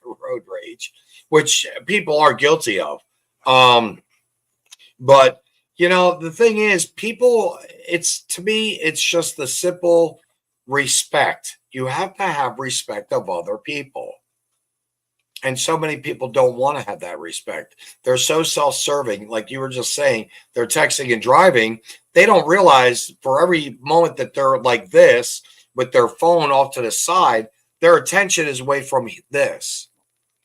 road rage, which people are guilty of. But the thing is, people, to me, it's just the simple respect. You have to have respect of other people. And so many people don't want to have that respect. They're so self-serving. Like you were just saying, they're texting and driving. They don't realize for every moment that they're like this with their phone off to the side, their attention is away from this.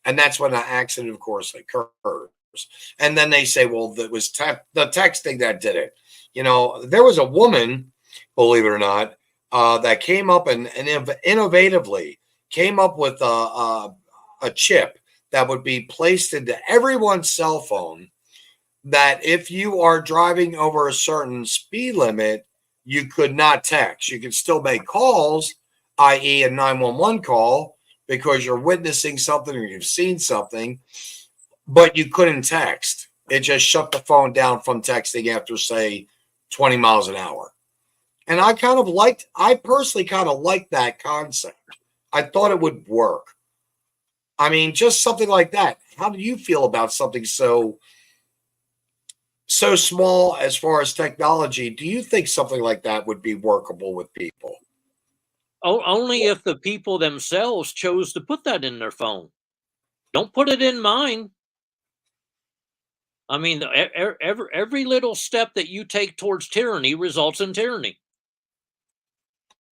And that's when an accident, of course, occurs. And then they say, well, it was the texting that did it. There was a woman, believe it or not, that came up and innovatively came up with a chip that would be placed into everyone's cell phone that if you are driving over a certain speed limit, you could not text. You could still make calls, i.e. a 911 call, because you're witnessing something or you've seen something, but you couldn't text. It just shut the phone down from texting after, say, 20 miles an hour. And I personally kind of liked that concept. I thought it would work. I mean, just something like that. How do you feel about something so small as far as technology? Do you think something like that would be workable with people? Only if the people themselves chose to put that in their phone. Don't put it in mine. I mean, every little step that you take towards tyranny results in tyranny.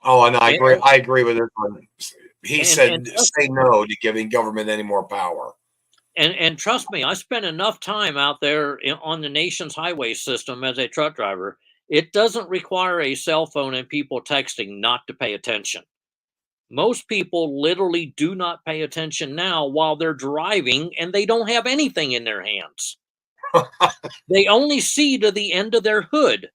Oh, and I agree with it. He said, say no to giving government any more power. And trust me, I spent enough time out there on the nation's highway system as a truck driver. It doesn't require a cell phone and people texting not to pay attention. Most people literally do not pay attention now while they're driving, and they don't have anything in their hands. They only see to the end of their hood.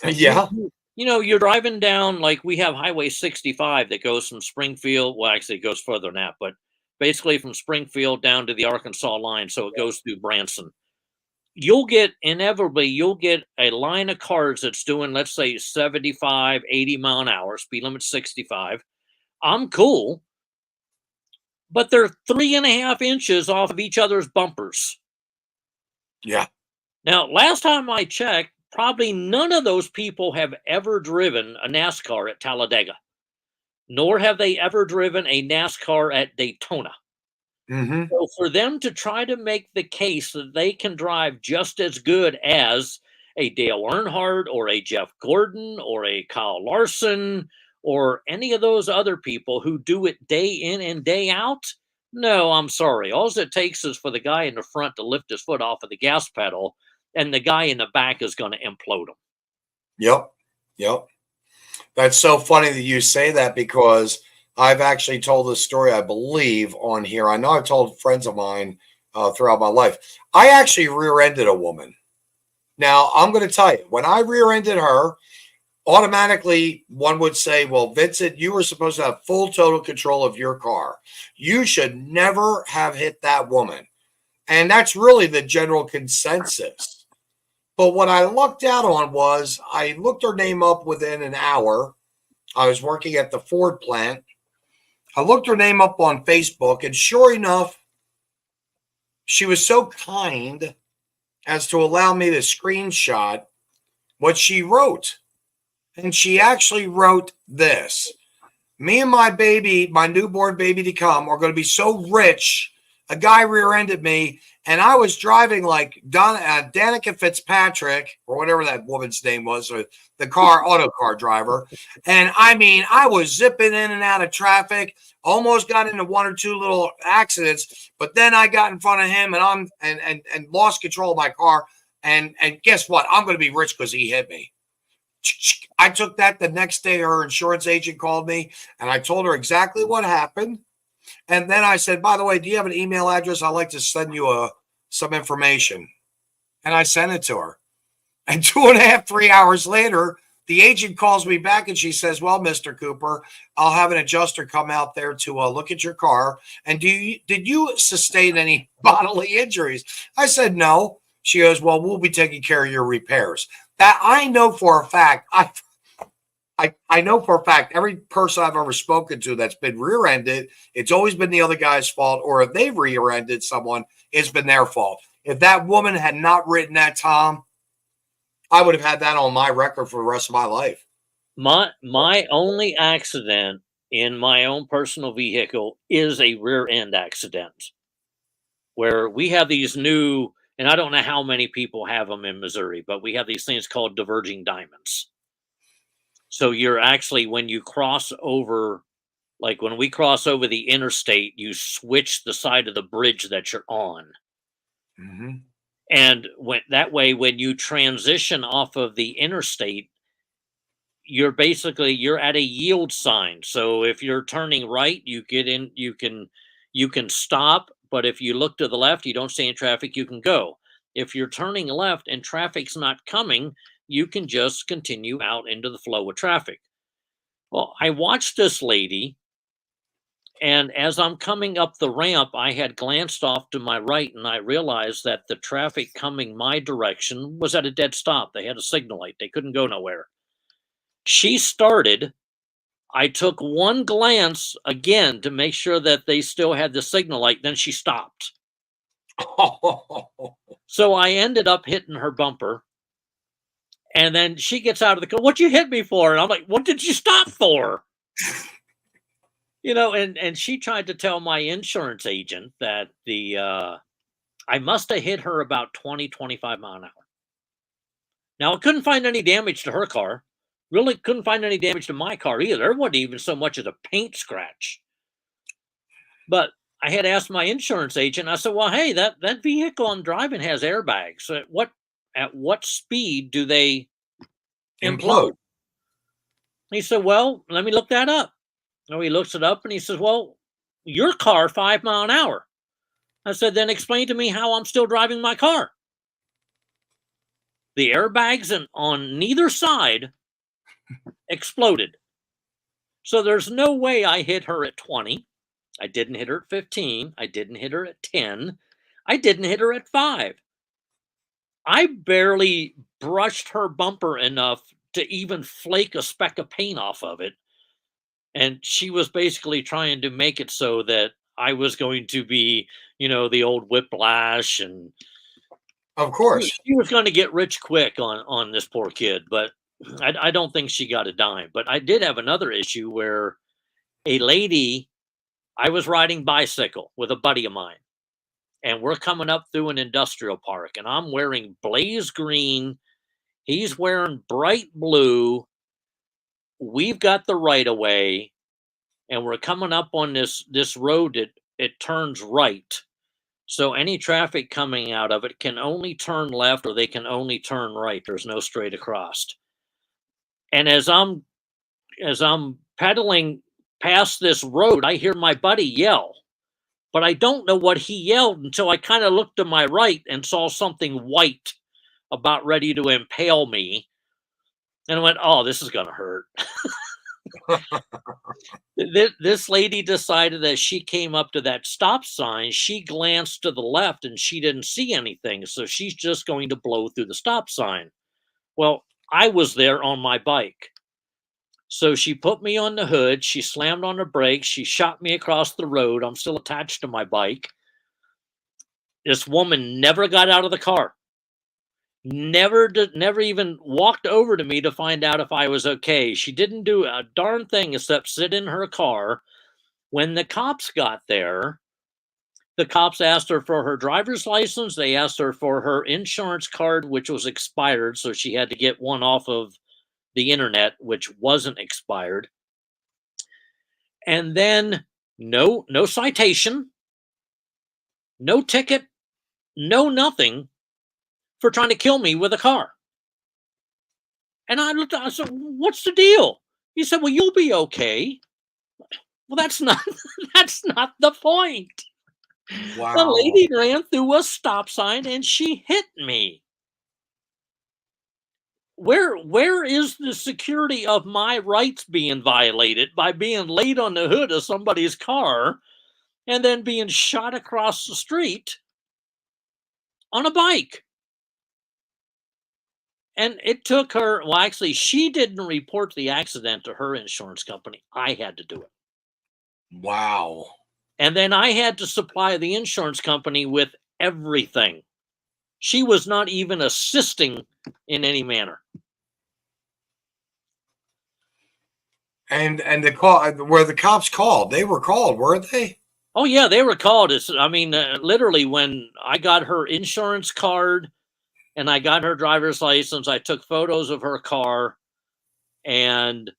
Yeah. You're driving down, like we have Highway 65 that goes from Springfield. Well, actually, it goes further than that, but basically from Springfield down to the Arkansas line. So it goes through Branson. You'll get a line of cars that's doing, let's say, 75, 80 mile an hour, speed limit 65. I'm cool, but they're 3.5 inches off of each other's bumpers. Yeah. Now, last time I checked, probably none of those people have ever driven a NASCAR at Talladega, nor have they ever driven a NASCAR at Daytona. Mm-hmm. So for them to try to make the case that they can drive just as good as a Dale Earnhardt or a Jeff Gordon or a Kyle Larson or any of those other people who do it day in and day out, no, I'm sorry. All it takes is for the guy in the front to lift his foot off of the gas pedal, and the guy in the back is going to implode him. Yep. Yep. That's so funny that you say that, because I've actually told this story, I believe, on here. I know I've told friends of mine throughout my life. I actually rear-ended a woman. Now, I'm going to tell you, when I rear-ended her, automatically one would say, well, Vinzent, you were supposed to have full total control of your car. You should never have hit that woman. And that's really the general consensus. But what I lucked out on was I looked her name up within an hour. I was working at the Ford plant. I looked her name up on Facebook, and sure enough, she was so kind as to allow me to screenshot what she wrote. And she actually wrote this: me and my baby, my newborn baby to come, are going to be so rich. A guy rear-ended me, and I was driving like Danica Fitzpatrick, or whatever that woman's name was, or the auto car driver. And I mean, I was zipping in and out of traffic, almost got into one or two little accidents, but then I got in front of him and lost control of my car. And guess what? I'm going to be rich because he hit me. I took that the next day. Her insurance agent called me, and I told her exactly what happened. And then I said, by the way, do you have an email address? I'd like to send you some information. And I sent it to her. And 2.5, 3 hours later, the agent calls me back and she says, well, Mr. Cooper, I'll have an adjuster come out there to look at your car. And did you sustain any bodily injuries? I said, no. She goes, well, we'll be taking care of your repairs. That I know for a fact. I know for a fact every person I've ever spoken to that's been rear-ended, it's always been the other guy's fault, or if they've rear-ended someone, it's been their fault. If that woman had not written that, Tom, I would have had that on my record for the rest of my life. My only accident in my own personal vehicle is a rear end accident, where we have these new, and I don't know how many people have them in Missouri, but we have these things called diverging diamonds. So you're actually, when you cross over, like when we cross over the interstate, you switch the side of the bridge that you're on. Mm-hmm. And that way, when you transition off of the interstate, you're at a yield sign. So if you're turning right, you get in, you can stop. But if you look to the left, you don't stay in traffic, you can go. If you're turning left and traffic's not coming, you can just continue out into the flow of traffic. Well, I watched this lady, and as I'm coming up the ramp, I had glanced off to my right, and I realized that the traffic coming my direction was at a dead stop. They had a signal light. They couldn't go nowhere. She started. I took one glance again to make sure that they still had the signal light. Then she stopped. So I ended up hitting her bumper. And then she gets out of the car. What'd you hit me for? And I'm like, what did you stop for? And she tried to tell my insurance agent that I must have hit her about 20, 25 miles an hour. Now, I couldn't find any damage to her car. Really couldn't find any damage to my car either. There wasn't even so much as a paint scratch. But I had asked my insurance agent, I said, well, hey, that vehicle I'm driving has airbags. At what speed do they implode? He said, well, let me look that up. So he looks it up and he says, well, your car 5 miles an hour. I said, then explain to me how I'm still driving my car. The airbags on neither side exploded. So there's no way I hit her at 20. I didn't hit her at 15. I didn't hit her at 10. I didn't hit her at 5. I barely brushed her bumper enough to even flake a speck of paint off of it. And she was basically trying to make it so that I was going to be, the old whiplash. And of course, she was going to get rich quick on this poor kid. But I don't think she got a dime. But I did have another issue where a lady, I was riding bicycle with a buddy of mine, and we're coming up through an industrial park, and I'm wearing blaze green. He's wearing bright blue. we've got the right of way, and we're coming up on this road. It turns right. So any traffic coming out of it can only turn left, or they can only turn right. There's no straight across. And as I'm pedaling past this road, I hear my buddy yell, but I don't know what he yelled until I kind of looked to my right and saw something white about ready to impale me. And I went, oh, this is going to hurt. This lady decided that she came up to that stop sign. She glanced to the left and she didn't see anything. So she's just going to blow through the stop sign. Well, I was there on my bike. So she put me on the hood. She slammed on the brakes. She shot me across the road. I'm still attached to my bike. This woman never got out of the car. Never even walked over to me to find out if I was okay. She didn't do a darn thing except sit in her car. When the cops got there, the cops asked her for her driver's license. They asked her for her insurance card, which was expired. So she had to get one off of the internet, which wasn't expired. And then no citation, no ticket, no nothing for trying to kill me with a car. And I looked, I said, what's the deal? He said, well, you'll be okay. Well, that's not the point. Wow. The lady ran through a stop sign and she hit me. Where is the security of my rights being violated by being laid on the hood of somebody's car and then being shot across the street on a bike? And it took her, well, actually, she didn't report the accident to her insurance company. I had to do it. Wow. And then I had to supply the insurance company with everything. She was not even assisting in any manner. And the call where the cops called, they were called, weren't they? Oh yeah, they were called. Literally when I got her insurance card and I got her driver's license, I took photos of her car, and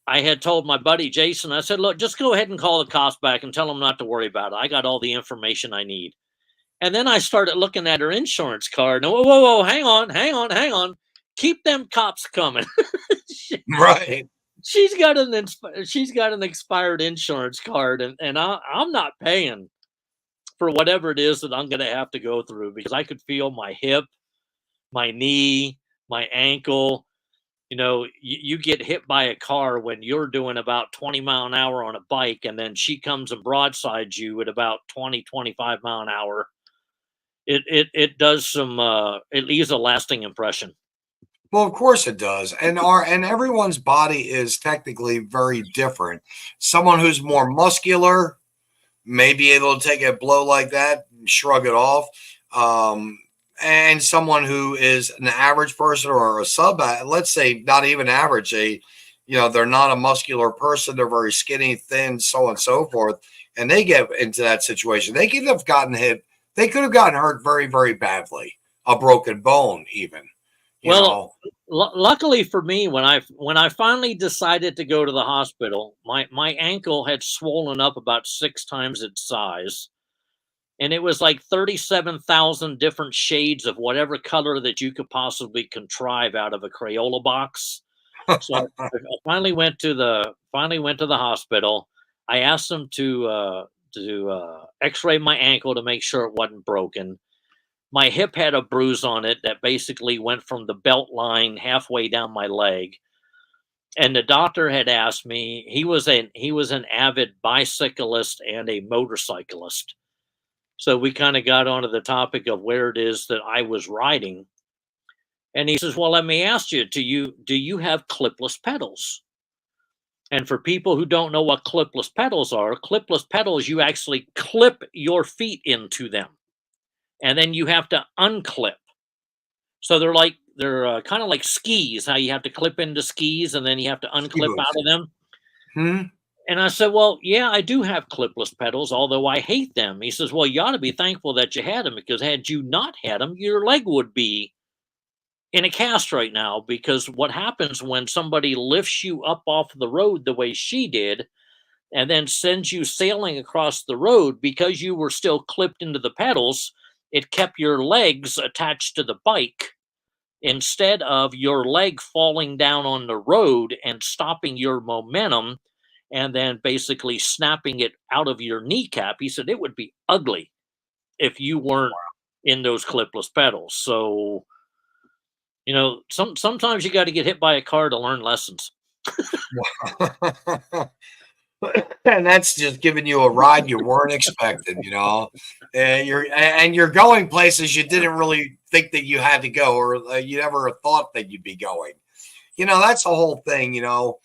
I had told my buddy Jason, I said, look, just go ahead and call the cops back and tell them not to worry about it. I got all the information I need. And then I started looking at her insurance card. And whoa, hang on. Keep them cops coming. Right. She's got an expired insurance card, and I'm not paying for whatever it is that I'm going to have to go through, because I could feel my hip, my knee, my ankle. You know, you get hit by a car when you're doing about 20 mile an hour on a bike, and then she comes and broadsides you at about 20, 25 mile an hour. It does it leaves a lasting impression. Well, of course it does. And everyone's body is technically very different. Someone who's more muscular may be able to take a blow like that, shrug it off. And someone who is an average person or a let's say not even average, they're not a muscular person. They're very skinny, thin, so on and so forth. And they get into that situation. They could have gotten hit. They could have gotten hurt very, very badly. A broken bone even. Luckily for me, when I finally decided to go to the hospital, my ankle had swollen up about 6 times its size. And it was like 37,000 different shades of whatever color that you could possibly contrive out of a Crayola box. So I finally went to the hospital. I asked them to x-ray my ankle to make sure it wasn't broken. My hip had a bruise on it that basically went from the belt line halfway down my leg. And the doctor had asked me, he was an avid bicyclist and a motorcyclist. So we kind of got onto the topic of where it is that I was riding. And he says, well, let me ask you, do you have clipless pedals? And for people who don't know what clipless pedals are, you actually clip your feet into them. And then you have to unclip. So they're kind of like skis, how you have to clip into skis and then you have to unclip out of them. Hmm. And I said, well, yeah, I do have clipless pedals, although I hate them. He says, well, you ought to be thankful that you had them, because had you not had them, your leg would be in a cast right now, because what happens when somebody lifts you up off the road the way she did and then sends you sailing across the road, because you were still clipped into the pedals, it kept your legs attached to the bike instead of your leg falling down on the road and stopping your momentum and then basically snapping it out of your kneecap. He said it would be ugly if you weren't in those clipless pedals. So, you know, sometimes you got to get hit by a car to learn lessons. And that's just giving you a ride you weren't expecting, you know. And you're going places you didn't really think that you had to go, or you never thought that you'd be going. You know, that's the whole thing, you know.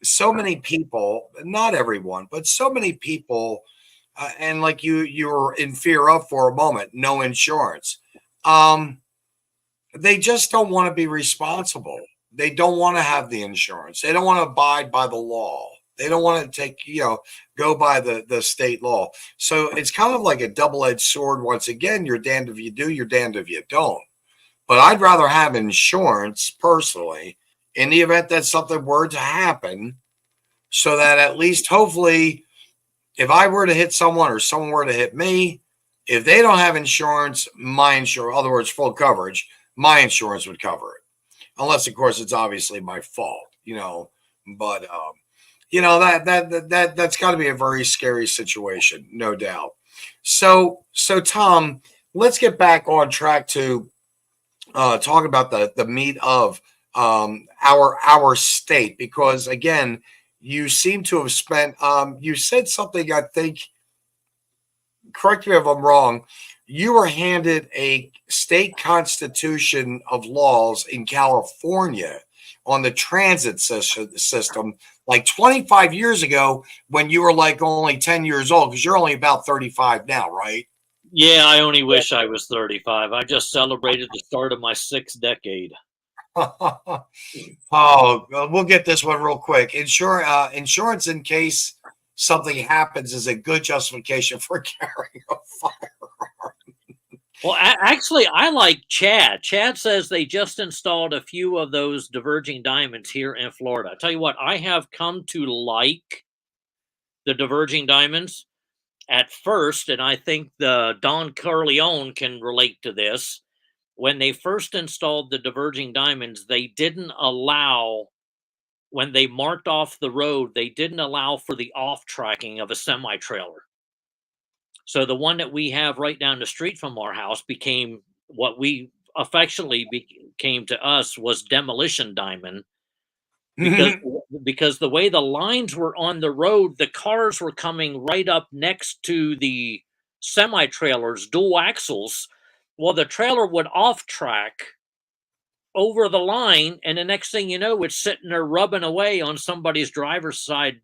So many people, not everyone, but so many people, and like you were in fear of for a moment, no insurance. They just don't want to be responsible. They don't want to have the insurance. They don't want to abide by the law. They don't want to take, you know, go by the state law. So it's kind of like a double-edged sword. Once again, you're damned if you do, you're damned if you don't. But I'd rather have insurance personally in the event that something were to happen, so that at least hopefully if I were to hit someone or someone were to hit me, if they don't have insurance, my insurance, in other words, full coverage, my insurance would cover it. Unless, of course, it's obviously my fault, you know. But you know, that's got to be a very scary situation, no doubt. So Tom, let's get back on track to talk about the meat of our state, because again, you seem to have spent. You said something, I think. Correct me if I'm wrong. You were handed a state constitution of laws in California on the transit system like 25 years ago, when you were like only 10 years old, because you're only about 35 now, right? Yeah, I only wish I was 35. I just celebrated the start of my 6th decade. Oh, we'll get this one real quick. Insurance in case something happens is a good justification for carrying a firearm. Well, actually, I like Chad. Chad says they just installed a few of those diverging diamonds here in Florida. I tell you what, I have come to like the diverging diamonds at first, and I think the Don Corleone can relate to this. When they first installed the diverging diamonds, they didn't allow, when they marked off the road, they didn't allow for the off tracking of a semi trailer. So the one that we have right down the street from our house became what we affectionately became to us was demolition diamond, because the way the lines were on the road, the cars were coming right up next to the semi trailers, dual axles. Well, the trailer would off track over the line, and the next thing you know, it's sitting there rubbing away on somebody's driver's side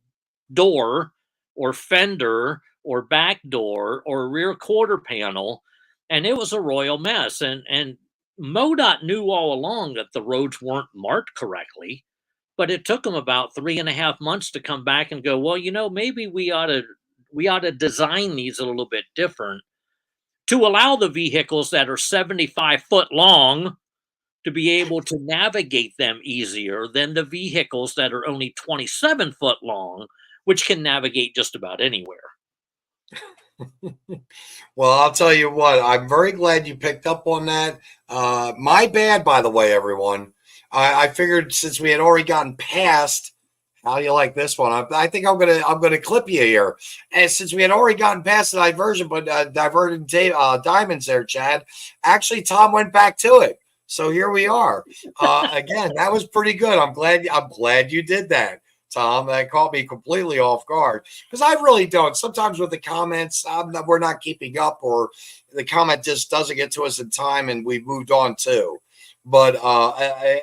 door or fender or back door or rear quarter panel, and it was a royal mess. And MoDOT knew all along that the roads weren't marked correctly, but it took them about 3.5 months to come back and go, well, you know, maybe we ought to design these a little bit different to allow the vehicles that are 75 foot long to be able to navigate them easier than the vehicles that are only 27 foot long, which can navigate just about anywhere. Well, I'll tell you what, I'm very glad you picked up on that. My bad, by the way, everyone. I figured since we had already gotten past, how do you like this one? I think I'm gonna clip you here. And since we had already gotten past the diversion, but diverted diamonds there, Chad. Actually, Tom went back to it. So here we are. Again, that was pretty good. I'm glad you did that, Tom. That caught me completely off guard, because I really don't. Sometimes with the comments, we're not keeping up, or the comment just doesn't get to us in time, and we've moved on too. But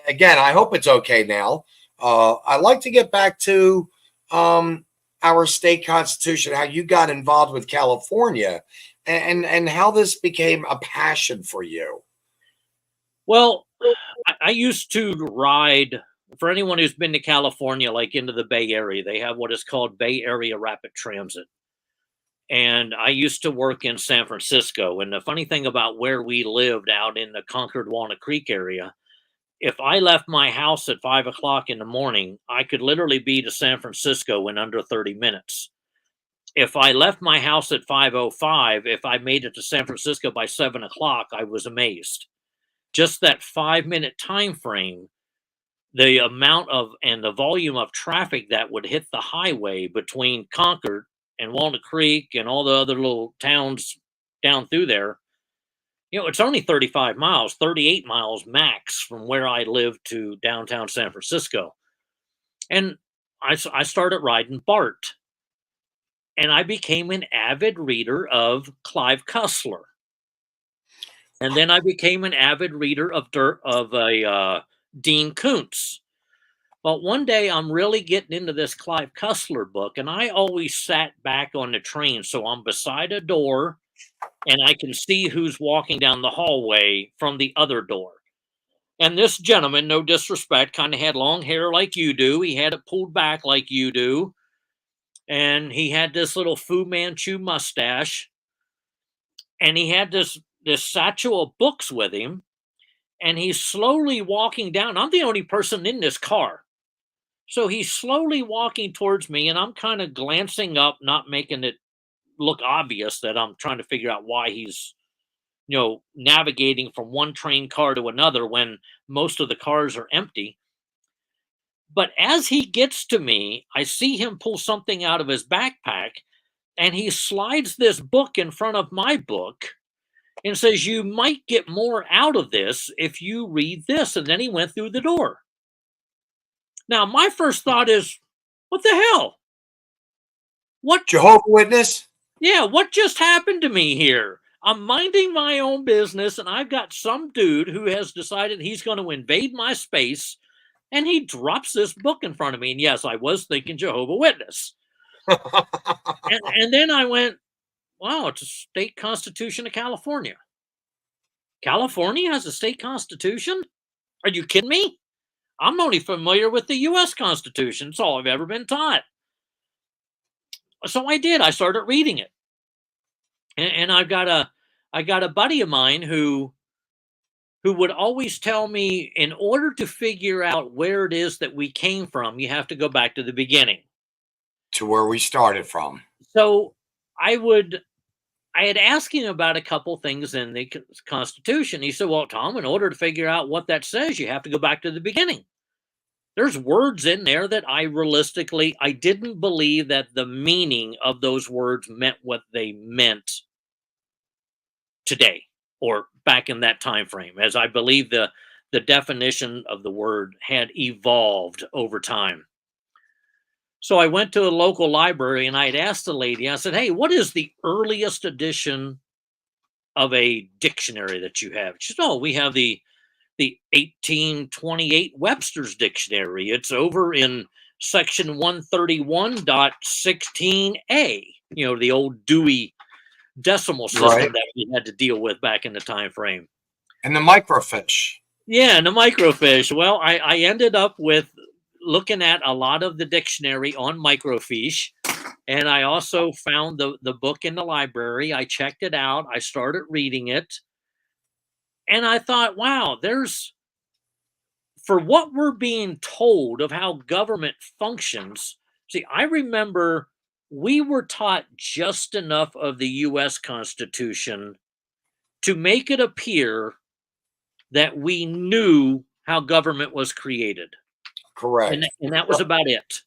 again, I hope it's okay now. I'd like to get back to our state constitution, how you got involved with California, and how this became a passion for you. Well, I used to ride, for anyone who's been to California, like into the Bay Area, they have what is called Bay Area Rapid Transit. And I used to work in San Francisco. And the funny thing about where we lived out in the Concord Walnut Creek area, if I left my house at 5 o'clock in the morning, I could literally be to San Francisco in under 30 minutes. If I left my house at 5:05, if I made it to San Francisco by 7 o'clock, I was amazed. Just that 5 minute time frame, the amount of and the volume of traffic that would hit the highway between Concord and Walnut Creek and all the other little towns down through there, it's only 35 miles, 38 miles max from where I live to downtown San Francisco. And I started riding BART, and I became an avid reader of Clive Cussler. And then I became an avid reader of Dean Koontz. Well, one day I'm really getting into this Clive Cussler book, and I always sat back on the train, so I'm beside a door, and I can see who's walking down the hallway from the other door. And this gentleman, no disrespect, kind of had long hair like you do. He had it pulled back like you do. And he had this little Fu Manchu mustache. And he had this satchel of books with him. And he's slowly walking down. I'm the only person in this car. So he's slowly walking towards me, and I'm kind of glancing up, not making it look obvious that I'm trying to figure out why he's, navigating from one train car to another when most of the cars are empty. But as he gets to me, I see him pull something out of his backpack, and he slides this book in front of my book and says, "You might get more out of this if you read this." And then he went through the door. Now, my first thought is, what the hell? What? Jehovah's Witness? Yeah, what just happened to me here? I'm minding my own business, and I've got some dude who has decided he's going to invade my space, and he drops this book in front of me. And yes, I was thinking Jehovah's Witness. and then I went, wow, it's a state constitution of California. California has a state constitution? Are you kidding me? I'm only familiar with the U.S. Constitution. It's all I've ever been taught. So I did. I started reading it. And I got a buddy of mine who would always tell me, in order to figure out where it is that we came from, you have to go back to the beginning. To where we started from. So I had asked him about a couple things in the Constitution. He said, well, Tom, in order to figure out what that says, you have to go back to the beginning. There's words in there that I didn't believe that the meaning of those words meant what they meant today or back in that time frame, as I believe the definition of the word had evolved over time. So I went to a local library, and I had asked the lady, I said, hey, what is the earliest edition of a dictionary that you have? She said, oh, we have the 1828 Webster's Dictionary. It's over in section 131.16a, the old Dewey decimal system that we had to deal with back in the time frame. And the microfiche. Yeah, and the microfiche. Well, I ended up with looking at a lot of the dictionary on microfiche, and I also found the book in the library. I checked it out. I started reading it, and I thought, wow, for what we're being told of how government functions. See, I remember we were taught just enough of the U.S. Constitution to make it appear that we knew how government was created. Correct. And that was about it.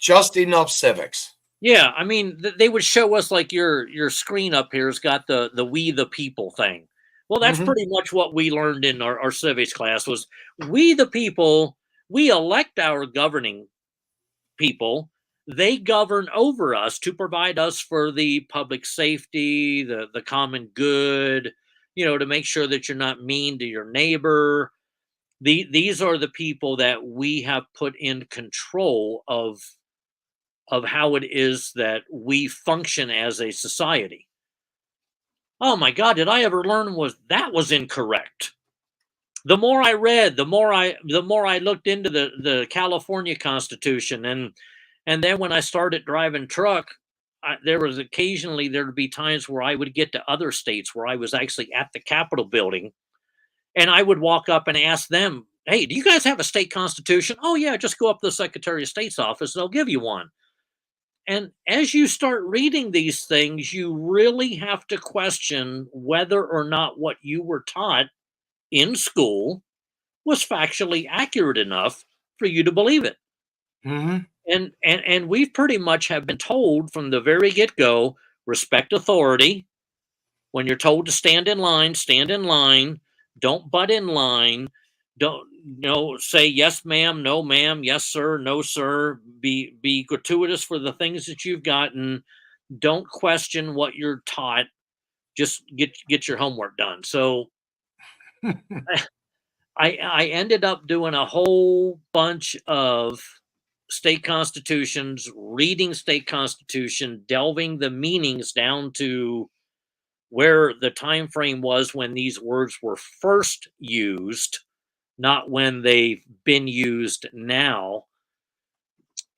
Just enough civics. Yeah, I mean, they would show us, like, your screen up here has got the "We the People" thing. Well, that's pretty much what we learned in our civics class was we the people, we elect our governing people. They govern over us to provide us for the public safety, the common good, to make sure that you're not mean to your neighbor. These are the people that we have put in control of how it is that we function as a society. Oh my God, did I ever learn that was incorrect? The more I read, the more I looked into the California Constitution, and then when I started driving truck, there was occasionally, there'd be times where I would get to other states where I was actually at the Capitol building, and I would walk up and ask them, hey, do you guys have a state constitution? Oh yeah, just go up to the Secretary of State's office, they'll give you one. And as you start reading these things, you really have to question whether or not what you were taught in school was factually accurate enough for you to believe it. Mm-hmm. And we pretty much have been told from the very get-go, respect authority. When you're told to stand in line, don't butt in line, don't say yes ma'am, no ma'am, yes sir, no sir, be gratuitous for the things that you've gotten, don't question what you're taught, just get your homework done. So I ended up doing a whole bunch of state constitutions, reading state constitution, delving the meanings down to where the time frame was when these words were first used, not when they've been used now.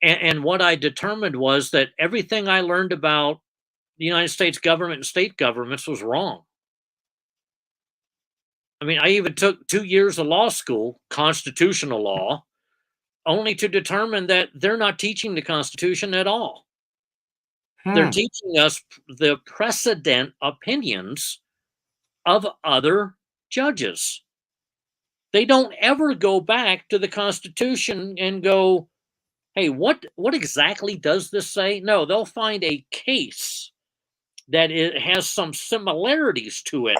And what I determined was that everything I learned about the United States government and state governments was wrong. I mean, I even took 2 years of law school, constitutional law, only to determine that they're not teaching the Constitution at all. They're teaching us the precedent opinions of other judges. They don't ever go back to the Constitution and go, hey, what exactly does this say? No, they'll find a case that it has some similarities to it.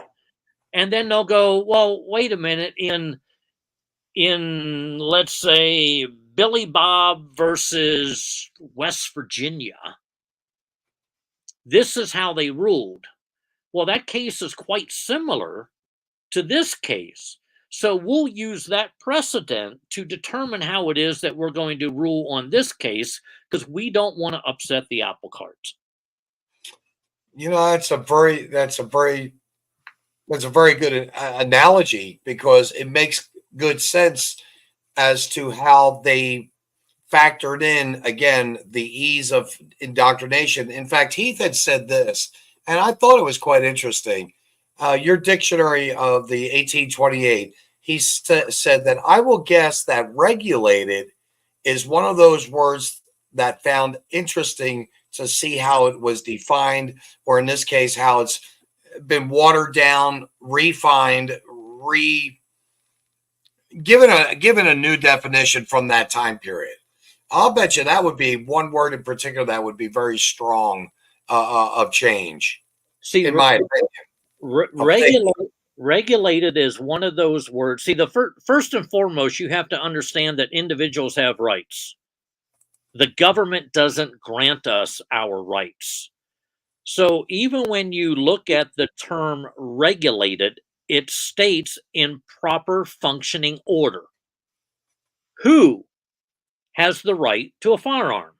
And then they'll go, well, wait a minute, in let's say Billy Bob versus West Virginia, this is how they ruled. Well, that case is quite similar to this case. So we'll use that precedent to determine how it is that we're going to rule on this case, because we don't want to upset the apple cart. That's a very good analogy, because it makes good sense as to how they factored in, again, the ease of indoctrination. In fact, Heath had said this, and I thought it was quite interesting. Your dictionary of the 1828, he said that I will guess that regulated is one of those words that found interesting to see how it was defined, or in this case, how it's been watered down, refined, given a new definition from that time period. I'll bet you that would be one word in particular that would be very strong of change. See, in my opinion, regulated is one of those words. See, the first and foremost, you have to understand that individuals have rights. The government doesn't grant us our rights. So even when you look at the term regulated, it states in proper functioning order. Who has the right to a firearm?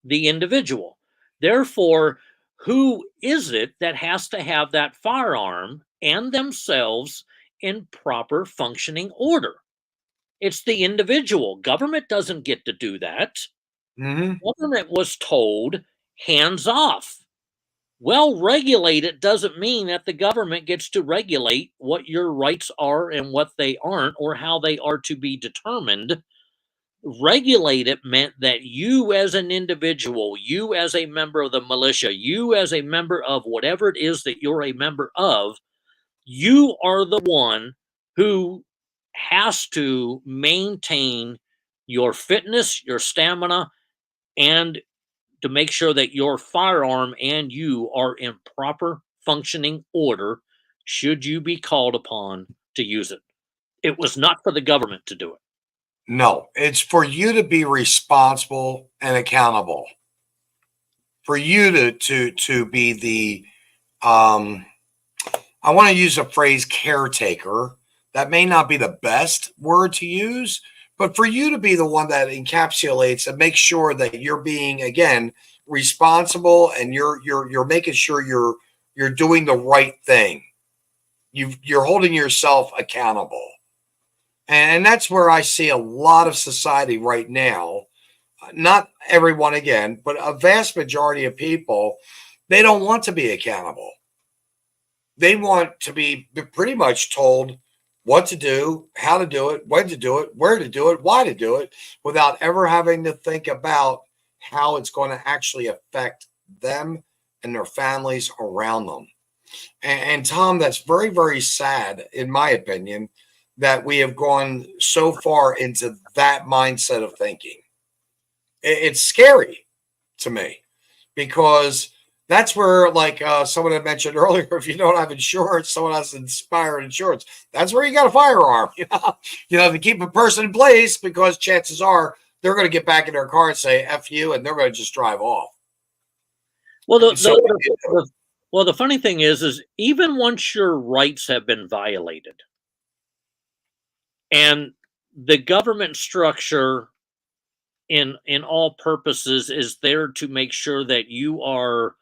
The individual. Therefore, who is it that has to have that firearm and themselves in proper functioning order? It's the individual. Government doesn't get to do that. Mm-hmm. Government was told, hands off. Well, regulated doesn't mean that the government gets to regulate what your rights are and what they aren't, or how they are to be determined. Regulated meant that you as an individual, you as a member of the militia, you as a member of whatever it is that you're a member of, you are the one who has to maintain your fitness, your stamina, and to make sure that your firearm and you are in proper functioning order should you be called upon to use it. It was not for the government to do it. No, it's for you to be responsible and accountable. For you to be the, I want to use a phrase, caretaker. That may not be the best word to use, but for you to be the one that encapsulates and makes sure that you're being, again, responsible, and you're making sure you're doing the right thing. You're holding yourself accountable. And that's where I see a lot of society right now not everyone again, but a vast majority of people, they don't want to be accountable. They want to be pretty much told what to do, how to do it, when to do it, where to do it, why to do it, without ever having to think about how it's going to actually affect them and their families around them. And Tom, that's very, very sad, in my opinion, that we have gone so far into that mindset of thinking. It's scary to me, because that's where, like someone had mentioned earlier, if you don't have insurance, someone has to inspire insurance. That's where you got a firearm, to keep a person in place, because chances are they're going to get back in their car and say F you, and they're going to just drive off. Well, the funny thing is even once your rights have been violated, and the government structure in all purposes is there to make sure that you are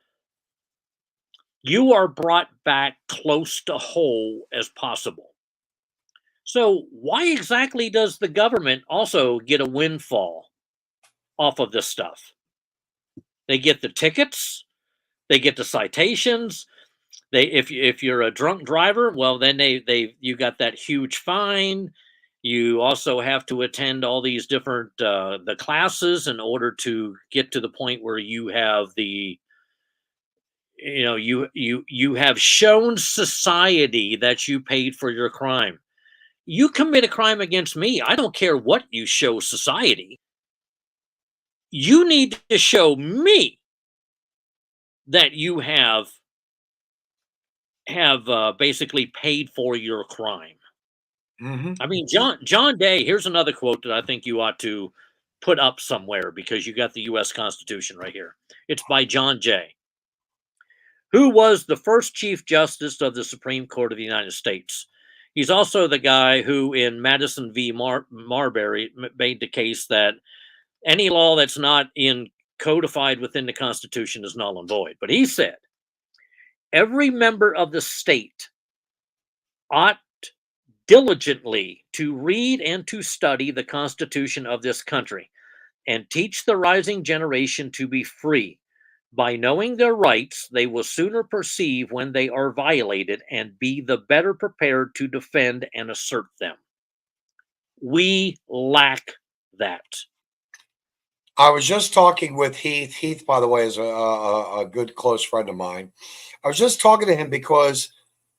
brought back close to whole as possible. So why exactly does the government also get a windfall off of this stuff? They get the tickets, they get the citations. If you're a drunk driver, well, then you got that huge fine. You also have to attend all these different the classes in order to get to the point where you have you have shown society that you paid for your crime. You commit a crime against me, I don't care what you show society. You need to show me that you have basically paid for your crime. Mm-hmm. I mean, John Day, here's another quote that I think you ought to put up somewhere, because you got the U.S. Constitution right here. It's by John Jay, who was the first Chief Justice of the Supreme Court of the United States. He's also the guy who, in Madison v. Marbury, made the case that any law that's not codified within the Constitution is null and void. But he said, every member of the state ought diligently to read and to study the Constitution of this country, and teach the rising generation to be free. By knowing their rights, they will sooner perceive when they are violated, and be the better prepared to defend and assert them. We lack that. I was just talking with Heath. Heath, by the way, is a good close friend of mine. I was just talking to him because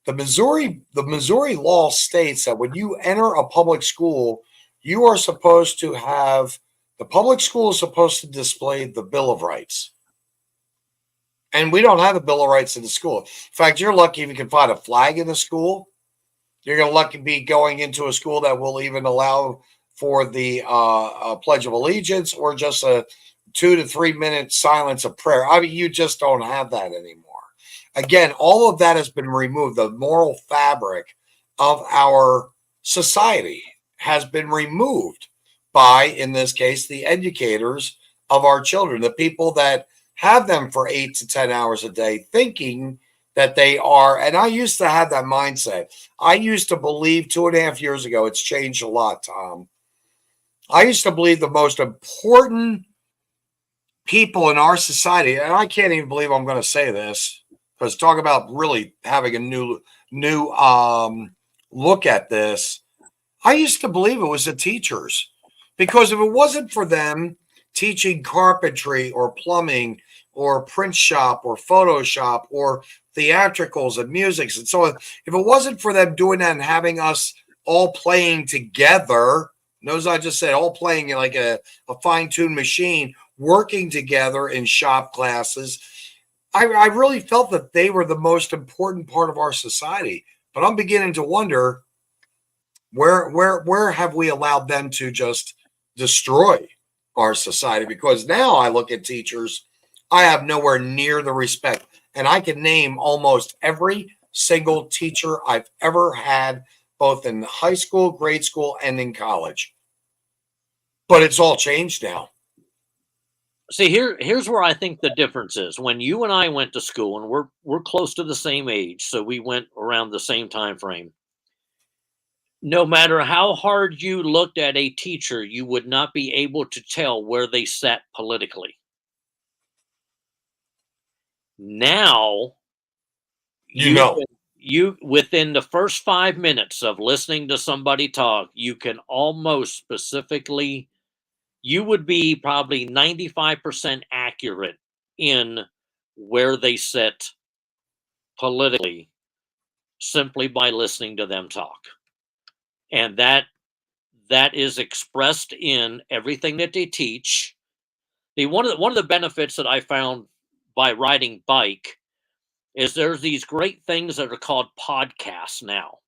the Missouri law states that when you enter a public school, you are supposed to have, the public school is supposed to display the Bill of Rights. And we don't have a Bill of Rights in the school. In fact, you're lucky if you can find a flag in the school. You're going to lucky be going into a school that will even allow for the Pledge of Allegiance, or just a 2 to 3 minute silence of prayer. I mean, you just don't have that anymore. Again, all of that has been removed. The moral fabric of our society has been removed by, in this case, the educators of our children, the people that have them for 8 to 10 hours a day, thinking that they are. And I used to have that mindset. I used to believe 2.5 years ago, it's changed a lot, Tom. I used to believe the most important people in our society, and I can't even believe I'm going to say this, because talk about really having a new look at this. I used to believe it was the teachers, because if it wasn't for them teaching carpentry or plumbing or print shop or Photoshop or theatricals and musics and so on, if it wasn't for them doing that and having us all playing together, notice I just said all playing like a fine-tuned machine, working together in shop classes, I really felt that they were the most important part of our society. But I'm beginning to wonder, where have we allowed them to just destroy our society? Because now I look at teachers, I have nowhere near the respect. And I can name almost every single teacher I've ever had, both in high school, grade school, and in college. But it's all changed now. See, here's where I think the difference is. When you and I went to school, and we're close to the same age, so we went around the same time frame. No matter how hard you looked at a teacher, you would not be able to tell where they sat politically. Now, you within the first 5 minutes of listening to somebody talk, you can almost specifically, you would be probably 95% accurate in where they sit politically simply by listening to them talk. And that is expressed in everything that they teach. One of the benefits that I found by riding bike is there's these great things that are called podcasts now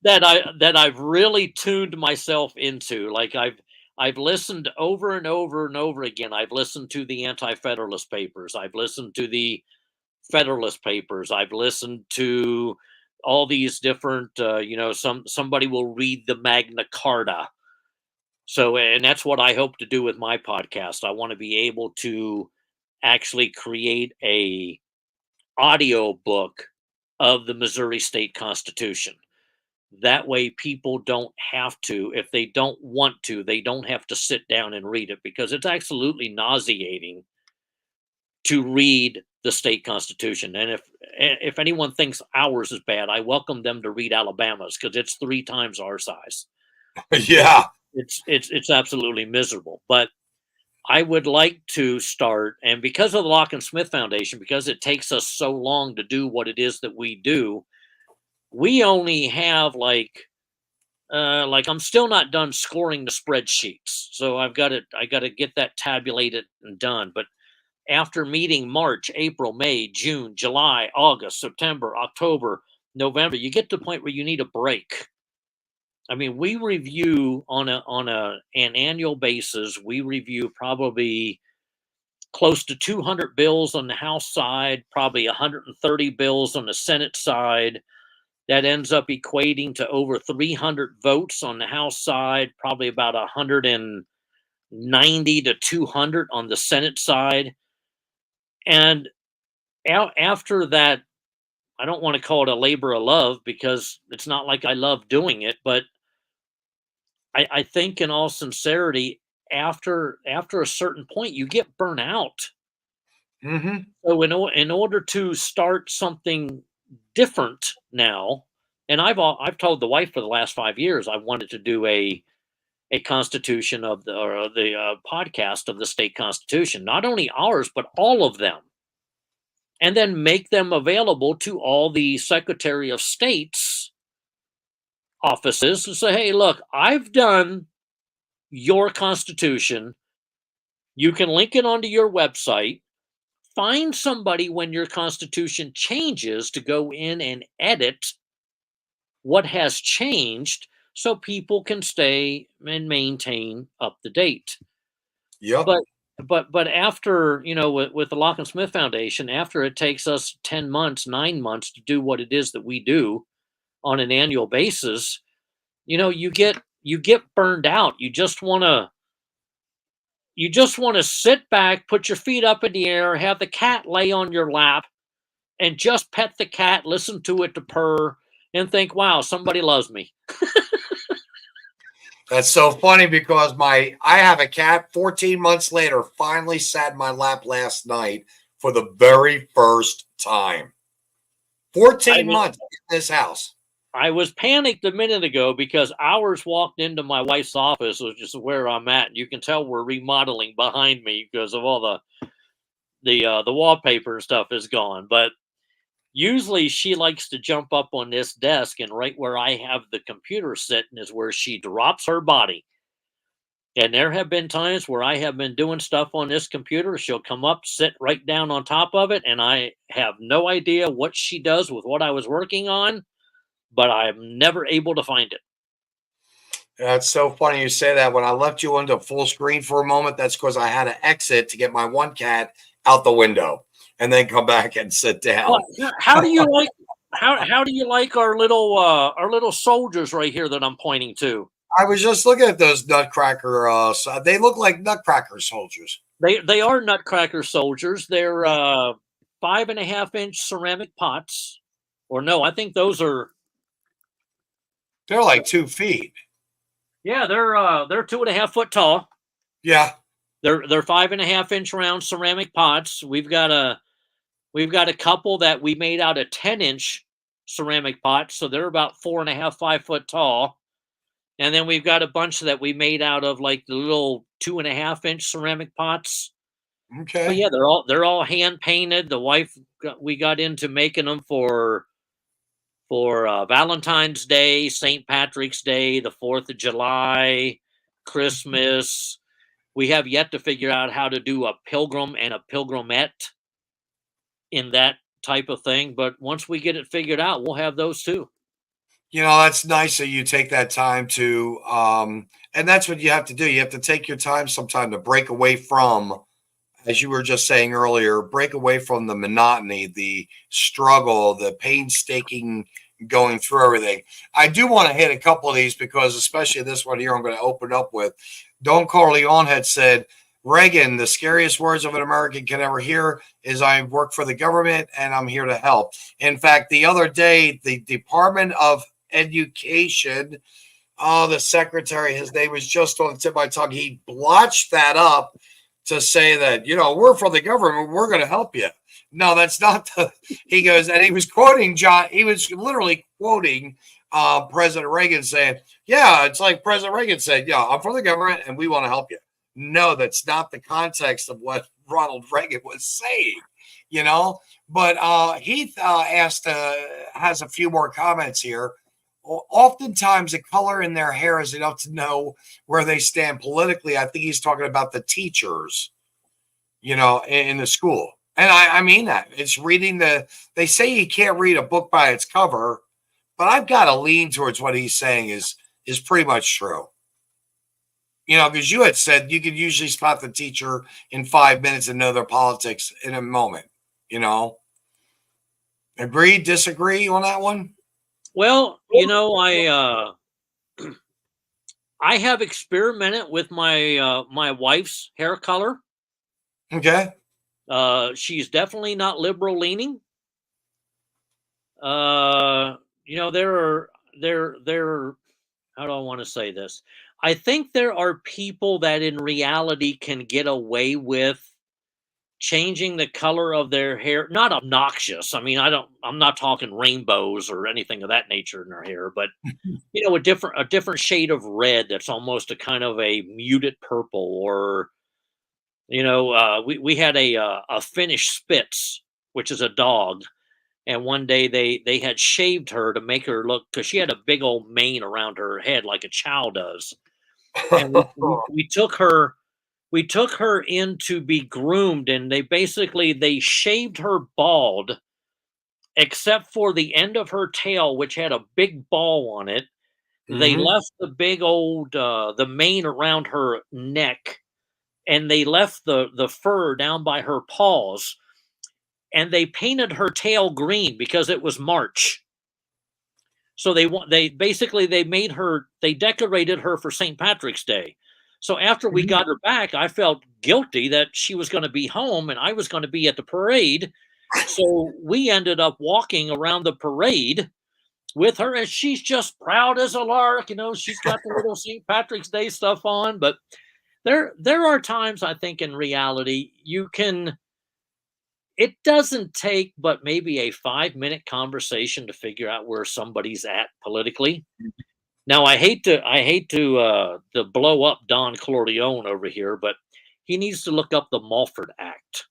that I've really tuned myself into. Like I've listened over and over and over again. I've listened to the Anti-Federalist Papers. I've listened to the Federalist Papers. I've listened to all these different, somebody will read the Magna Carta. So, and that's what I hope to do with my podcast. I want to be able to actually create a audio book of the Missouri State Constitution. That way people don't have to, if they don't want to, they don't have to sit down and read it, because it's absolutely nauseating to read the state constitution. And if anyone thinks ours is bad, I welcome them to read Alabama's, because it's 3 times our size. Yeah. It's absolutely miserable. But I would like to start, and because of the Locke and Smith Foundation, because it takes us so long to do what it is that we do, we only have like I'm still not done scoring the spreadsheets. So I got to get that tabulated and done. But after meeting March, April, May, June, July, August, September, October, November, you get to the point where you need a break. I mean, we review on an annual basis. We review probably close to 200 bills on the House side, probably 130 bills on the Senate side. That ends up equating to over 300 votes on the House side, probably about 190 to 200 on the Senate side. And after that, I don't want to call it a labor of love, because it's not like I love doing it, but I think in all sincerity, after a certain point, you get burnt out. Mm-hmm. So in order to start something different now, and I've told the wife for the last 5 years I wanted to do a constitution of the podcast of the state constitution, not only ours but all of them, and then make them available to all the Secretary of State's offices and say, hey, look, I've done your constitution. You can link it onto your website. Find somebody when your constitution changes to go in and edit what has changed, so people can stay and maintain up to date. Yep. But after, with the Locke and Smith Foundation, after it takes us 10 months, 9 months to do what it is that we do on an annual basis, you get burned out. You just want to sit back, put your feet up in the air, have the cat lay on your lap, and just pet the cat, listen to it to purr, and think, wow, somebody loves me. That's so funny, because I have a cat 14 months later, finally sat in my lap last night for the very first time. 14 months in this house. I was panicked a minute ago because ours walked into my wife's office, which is where I'm at. You can tell we're remodeling behind me because of all the wallpaper and stuff is gone. But usually she likes to jump up on this desk, and right where I have the computer sitting is where she drops her body. And there have been times where I have been doing stuff on this computer. She'll come up, sit right down on top of it, and I have no idea what she does with what I was working on, but I'm never able to find it. That's so funny you say that. When I left you into full screen for a moment, that's because I had to exit to get my one cat out the window and then come back and sit down. Well, how do you like how do you like our little soldiers right here that I'm pointing to? I was just looking at those nutcracker. They look like nutcracker soldiers. They are nutcracker soldiers. They're 5.5-inch ceramic pots, or no, I think those are They're like 2 feet. Yeah, they're 2.5 foot tall. Yeah. They're 5.5-inch round ceramic pots. We've got a couple that we made out of 10-inch ceramic pots, so they're about 4.5, 5 foot tall. And then we've got a bunch that we made out of like the little 2.5-inch ceramic pots. Okay. But yeah, they're all hand painted. We got into making them for Valentine's Day, St. Patrick's Day, the 4th of July, Christmas. We have yet to figure out how to do a pilgrim and a pilgrimette in that type of thing. But once we get it figured out, we'll have those too. That's nice that you take that time to, and that's what you have to do. You have to take your time sometime to break away from, as you were just saying earlier, break away from the monotony, the struggle, the painstaking going through everything. I do want to hit a couple of these because, especially this one here, I'm going to open up with. Don Corleone had said, Reagan, the scariest words of an American can ever hear is I work for the government and I'm here to help. In fact, the other day, the Department of Education, the secretary, his name was just on the tip of my tongue. He blotched that up to say that, we're for the government, we're going to help you. No, that's not he goes, and he was quoting he was literally quoting President Reagan saying, yeah, it's like President Reagan said, yeah, I'm for the government and we want to help you. No, that's not the context of what Ronald Reagan was saying, But Heath has a few more comments here. Oftentimes, the color in their hair is enough to know where they stand politically. I think he's talking about the teachers, in the school. And I mean that. It's reading they say you can't read a book by its cover, but I've got to lean towards what he's saying is pretty much true. Because you had said you could usually spot the teacher in 5 minutes and know their politics in a moment, Agree, disagree on that one? Well, I have experimented with my wife's hair color. Okay. She's definitely not liberal leaning. There are how do I want to say this? I think there are people that in reality can get away with changing the color of their hair. Not obnoxious. I mean, I'm not talking rainbows or anything of that nature in their hair, but a different shade of red that's almost a kind of a muted purple, or we had a Finnish Spitz, which is a dog. And one day they had shaved her to make her look, because she had a big old mane around her head like a chow does. And we took her in to be groomed, and they shaved her bald, except for the end of her tail, which had a big ball on it. Mm-hmm. They left the big old the mane around her neck, and they left the fur down by her paws. And they painted her tail green because it was March. So they decorated her for St. Patrick's Day. So after we got her back, I felt guilty that she was going to be home and I was going to be at the parade. So we ended up walking around the parade with her, and she's just proud as a lark. She's got the little St. Patrick's Day stuff on. But there are times, I think, in reality, it doesn't take but maybe a 5-minute conversation to figure out where somebody's at politically. Now, I hate to blow up Don Corleone over here, but he needs to look up the Mulford Act.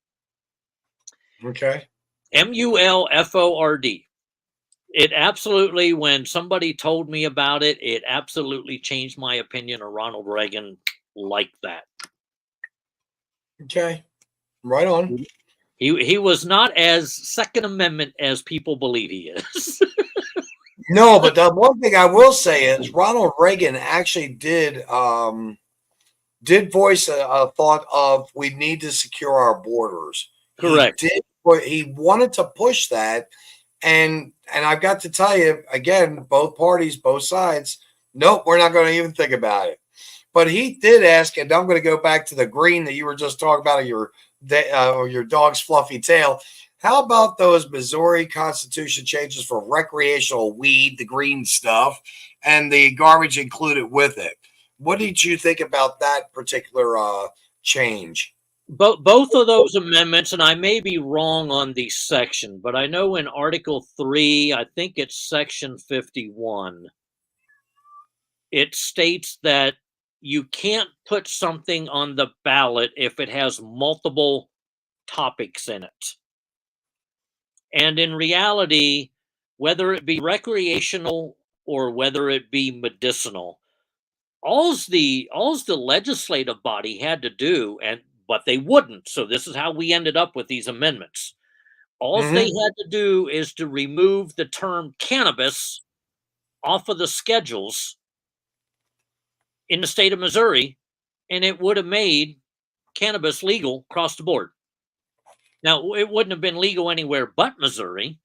Okay. Mulford. It absolutely, when somebody told me about it, it absolutely changed my opinion of Ronald Reagan like that. Okay. Right on. He was not as Second Amendment as people believe he is. No, but the one thing I will say is Ronald Reagan actually did voice a thought of we need to secure our borders. Correct. He wanted to push that, and I've got to tell you again, both parties, both sides, nope, we're not going to even think about it. But he did ask, and I'm going to go back to the green that you were just talking about, your dog's fluffy tail. How about those Missouri Constitution changes for recreational weed, the green stuff, and the garbage included with it. What did you think about that particular change? Both of those amendments, and I may be wrong on the section, but I know in Article 3, I think it's Section 51, it states that you can't put something on the ballot if it has multiple topics in it. And in reality, whether it be recreational or whether it be medicinal, all's the legislative body had to do, but they wouldn't. So this is how we ended up with these amendments. All they had to do is to remove the term cannabis off of the schedules in the state of Missouri, and it would have made cannabis legal across the board. Now, it wouldn't have been legal anywhere but Missouri,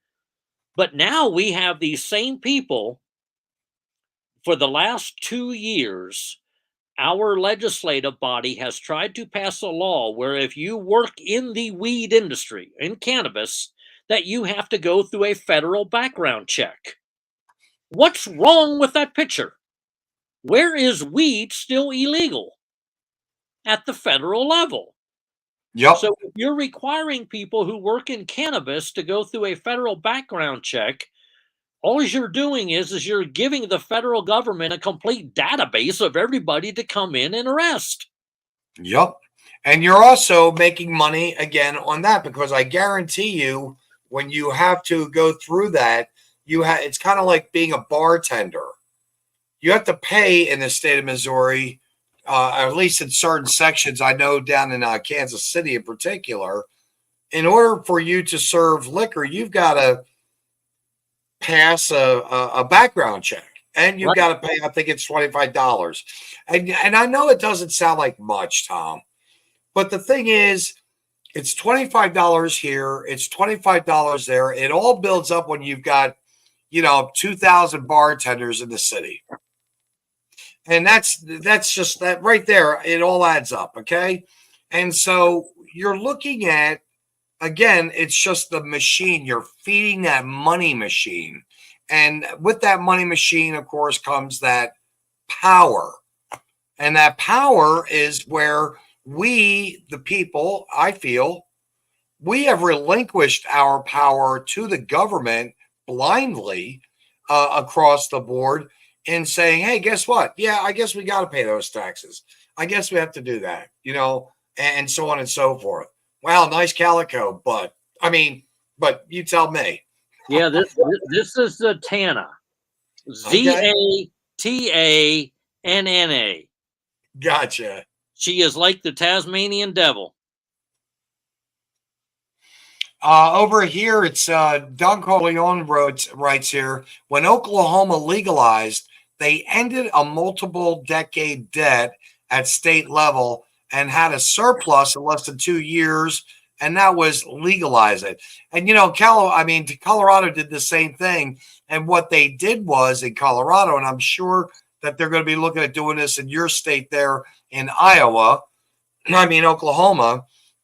but now we have these same people. For the last 2 years, our legislative body has tried to pass a law where if you work in the weed industry, in cannabis, that you have to go through a federal background check. What's wrong with that picture? Where is weed still illegal? At the federal level. Yep. So if you're requiring people who work in cannabis to go through a federal background check, all you're doing is you're giving the federal government a complete database of everybody to come in and arrest. Yep. And you're also making money again on that, because I guarantee you, when you have to go through that, it's kind of like being a bartender. You have to pay in the state of Missouri, at least in certain sections. I know down in Kansas City in particular, in order for you to serve liquor, you've got to pass a background check, and you've got to pay, I think it's $25. And I know it doesn't sound like much, Tom, but the thing is, it's $25 here, it's $25 there. It all builds up when you've got, 2,000 bartenders in the city. And that's just that right there. It all adds up. Okay. And so you're looking at, again, it's just the machine. You're feeding that money machine. And with that money machine, of course, comes that power. And that power is where we, the people, I feel, we have relinquished our power to the government blindly across the board in saying, hey, guess what? Yeah, I guess we got to pay those taxes. I guess we have to do that, and so on and so forth. Wow, nice calico, but you tell me. Yeah, this is the Zatanna. Zatanna. Gotcha. She is like the Tasmanian devil. Over here, it's Don Corleone writes here, when Oklahoma legalized, they ended a multiple decade debt at state level and had a surplus in less than 2 years, and that was legalize it. And Colorado did the same thing. And what they did was in Colorado, and I'm sure that they're going to be looking at doing this in your state there in Oklahoma,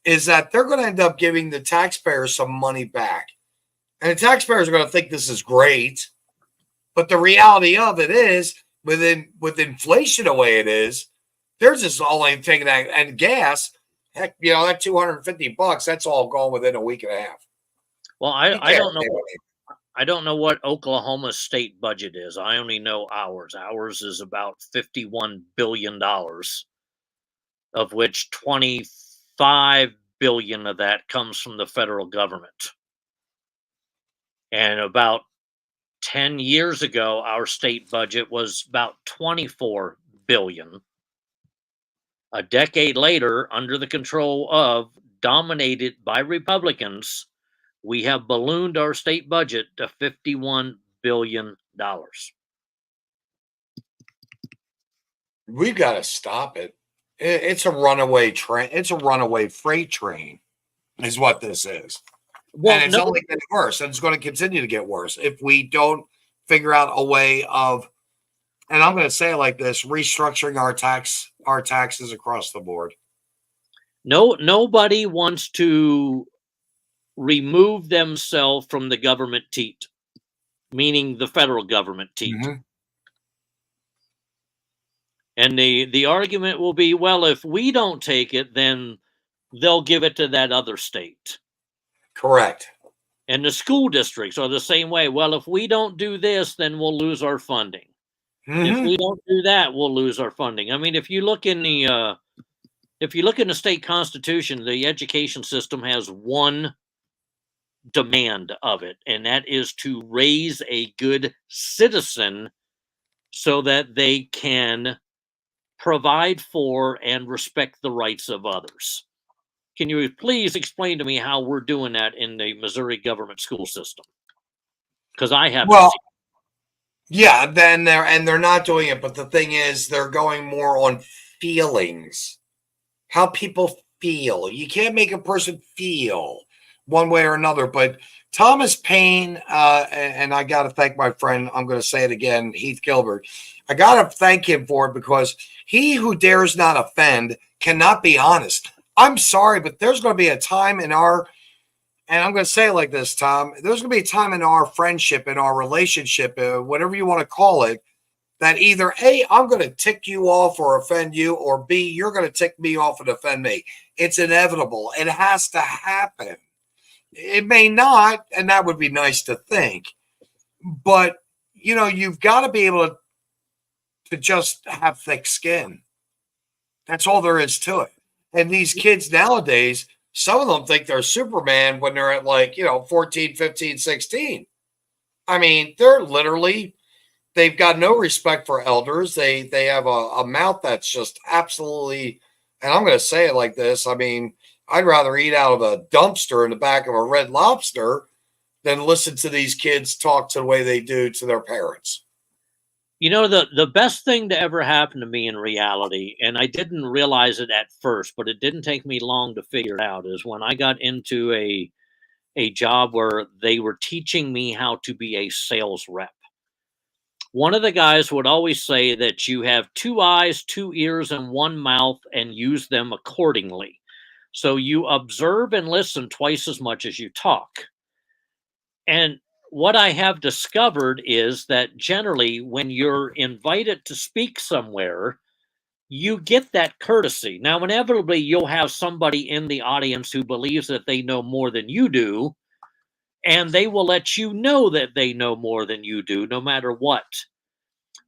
is that they're going to end up giving the taxpayers some money back. And the taxpayers are going to think this is great. But the reality of it is, with inflation the way it is, they're just only taking that. And gas, heck, that $250, that's all gone within a week and a half. Well, I don't know. I don't know what Oklahoma's state budget is. I only know ours. Ours is about $51 billion, of which 25 billion of that comes from the federal government. And about 10 years ago, our state budget was about 24 billion. A decade later, under the control of, dominated by Republicans, we have ballooned our state budget to $51 billion. We've got to stop it. It's a runaway train. It's a runaway freight train is what this is. Well, and it's only getting worse, and it's going to continue to get worse if we don't figure out a way of, and I'm going to say it like this, restructuring our taxes across the board. Nobody wants to remove themselves from the government teat, meaning the federal government teat. Mm-hmm. And the argument will be, well, if we don't take it, then they'll give it to that other state. Correct. And the school districts are the same way. Well, if we don't do this, then we'll lose our funding. If we don't do that, we'll lose our funding. I mean, if you look in the state constitution, the education system has one demand of it, and that is to raise a good citizen so that they can provide for and respect the rights of others. Can you please explain to me how we're doing that in the Missouri government school system? Because I haven't seen it. Yeah, then they're not doing it, but the thing is, they're going more on feelings, how people feel. You can't make a person feel one way or another. But Thomas Paine, and I got to thank my friend, I'm going to say it again, Heath Gilbert. I got to thank him for it, because he who dares not offend cannot be honest. I'm sorry, but there's going to be a time in our, and I'm going to say it like this, Tom, there's going to be a time in our friendship, in our relationship, whatever you want to call it, that either A, I'm going to tick you off or offend you, or B, you're going to tick me off and offend me. It's inevitable. It has to happen. It may not, and that would be nice to think, but you've got to be able to just have thick skin. That's all there is to it. And these kids nowadays, some of them think they're Superman when they're at 14, 15, 16. I mean, they've got no respect for elders. They have a mouth that's just absolutely, and I'm going to say it like this. I mean, I'd rather eat out of a dumpster in the back of a Red Lobster than listen to these kids talk to the way they do to their parents. The best thing to ever happen to me in reality, and I didn't realize it at first, but it didn't take me long to figure it out, is when I got into a job where they were teaching me how to be a sales rep. One of the guys would always say that you have 2 eyes, 2 ears, and 1 mouth, and use them accordingly. So you observe and listen twice as much as you talk. And what I have discovered is that generally when you're invited to speak somewhere, you get that courtesy. Now, inevitably, you'll have somebody in the audience who believes that they know more than you do, and they will let you know that they know more than you do, no matter what.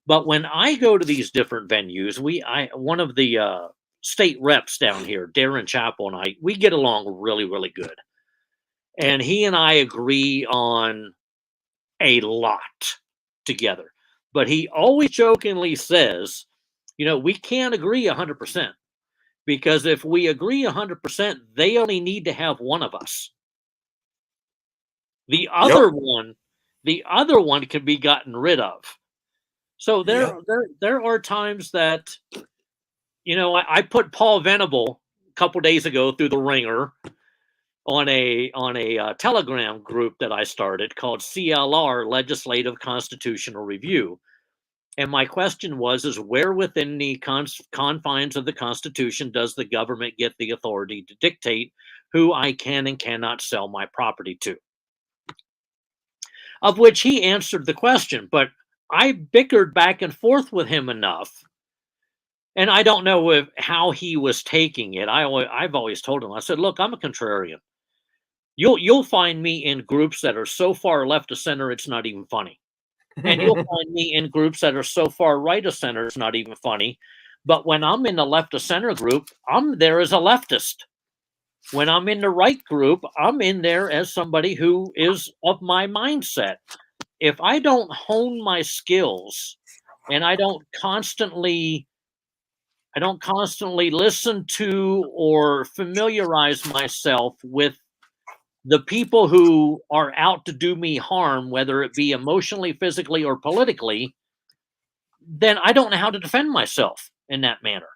But when I go to these different venues, one of the state reps down here, Darren Chappell, and we get along really, really good. And he and I agree on a lot together. But he always jokingly says, we can't agree 100%, because if we agree 100%, they only need to have one of us. The other one can be gotten rid of. So there are times that, I put Paul Venable a couple days ago through the ringer on a Telegram group that I started called CLR, Legislative Constitutional Review. And my question is where within the confines of the Constitution does the government get the authority to dictate who I can and cannot sell my property to? Of which he answered the question, but I bickered back and forth with him enough, and I don't know how he was taking it. I've always told him, I said, look, I'm a contrarian. You'll find me in groups that are so far left of center, it's not even funny. And you'll find me in groups that are so far right of center, it's not even funny. But when I'm in the left of center group, I'm there as a leftist. When I'm in the right group, I'm in there as somebody who is of my mindset. If I don't hone my skills and I don't constantly listen to or familiarize myself with the people who are out to do me harm, whether it be emotionally, physically, or politically, then I don't know how to defend myself in that manner.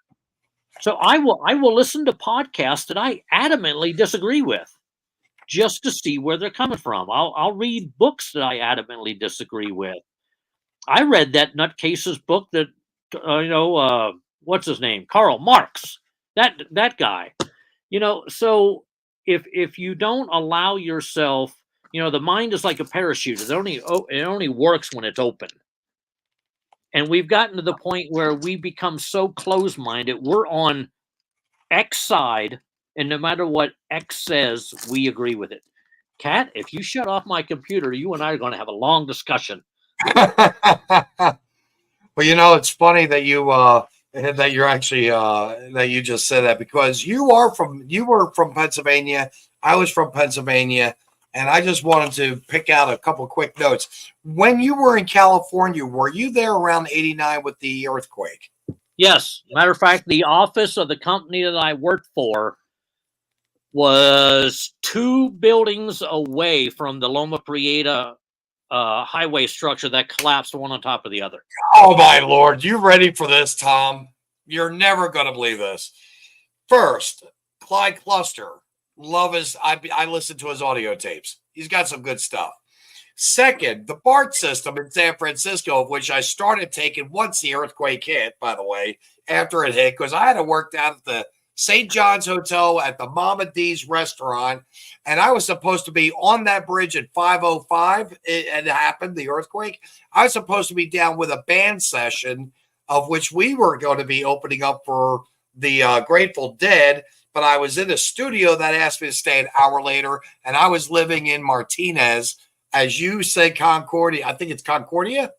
So I will listen to podcasts that I adamantly disagree with just to see where they're coming from. I'll read books that I adamantly disagree with. I read that nutcase's book that, what's his name? Karl Marx, that guy, so if you don't allow yourself, the mind is like a parachute. It only works when it's open. And we've gotten to the point where we become so close-minded. We're on X side, and no matter what X says, we agree with it. Kat, if you shut off my computer, you and I are going to have a long discussion. Well, you know, it's funny that you're actually that you just said that, because you were from Pennsylvania. I was from Pennsylvania, and I just wanted to pick out a couple quick notes. When you were in California, were you there around '89 with the earthquake? Yes. Matter of fact, the office of the company that I worked for was 2 buildings away from the Loma Prieta highway structure that collapsed one on top of the other. Oh my Lord, you ready for this, Tom? You're never going to believe this. First, Clyde Cluster. I listened to his audio tapes. He's got some good stuff. Second, the BART system in San Francisco, of which I started taking once the earthquake hit, by the way, after it hit, because I had to work down at the St. John's Hotel at the Mama D's restaurant, and I was supposed to be on that bridge at 5:05. It happened, the earthquake. I was supposed to be down with a band session, of which we were going to be opening up for the Grateful Dead, but I was in a studio that asked me to stay an hour later, and I was living in Martinez, as you said, Concordia. I think it's Concordia?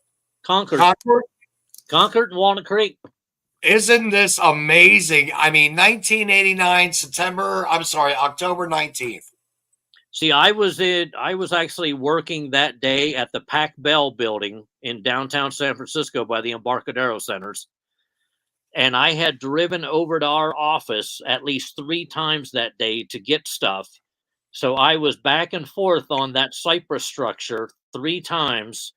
Concord and Walnut Creek. Isn't this amazing? I mean, 1989, October 19th. See, I was actually working that day at the Pac Bell building in downtown San Francisco by the Embarcadero Centers. And I had driven over to our office at least 3 times that day to get stuff. So I was back and forth on that Cypress structure 3 times.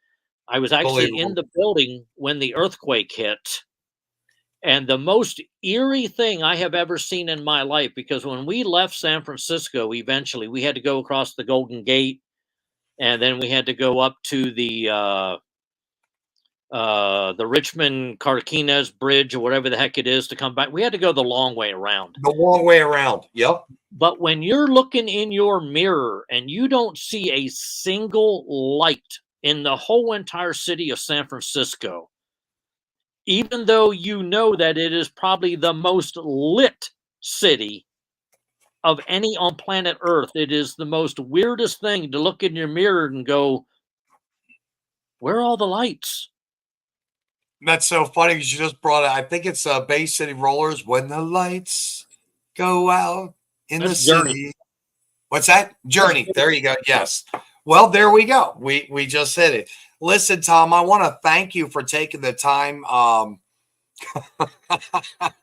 I was actually in the building when the earthquake hit. And the most eerie thing I have ever seen in my life, because when we left San Francisco, eventually we had to go across the Golden Gate, and then we had to go up to the Richmond Carquinez Bridge or whatever the heck it is to come back. We had to go the long way around. The long way around. Yep. But when you're looking in your mirror and you don't see a single light in the whole entire city of San Francisco, even though you know that it is probably the most lit city of any on planet Earth, it is the most weirdest thing to look in your mirror and go, where are all the lights? That's so funny because you just brought it. I think it's Bay City Rollers. When the lights go out in the city. What's that? Journey. There you go. Yes. Well, there we go. We just hit it. Listen, Tom, I want to thank you for taking the time.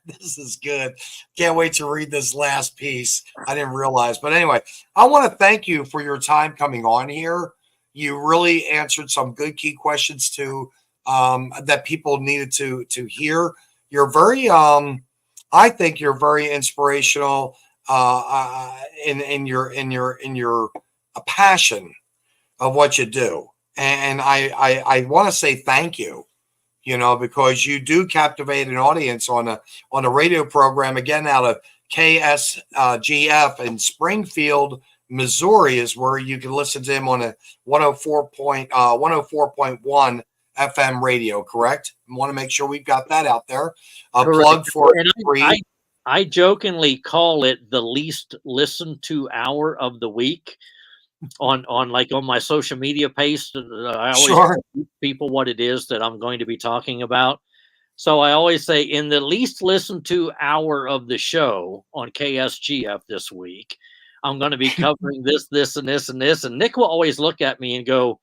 This is good. Can't wait to read this last piece. I didn't realize. But anyway, I want to thank you for your time coming on here. You really answered some good key questions that people needed to hear. You're very, I think you're very inspirational in your passion of what you do. And I want to say thank you, because you do captivate an audience on a radio program, again, out of KSGF in Springfield, Missouri, is where you can listen to him on a 104.1 FM radio, correct? I want to make sure we've got that out there. A plug for free. I jokingly call it the least listened to hour of the week on my social media page. I always tell people what it is that I'm going to be talking about. So I always say, in the least listened to hour of the show on KSGF this week, I'm going to be covering this, and this, and this. And Nick will always look at me and go,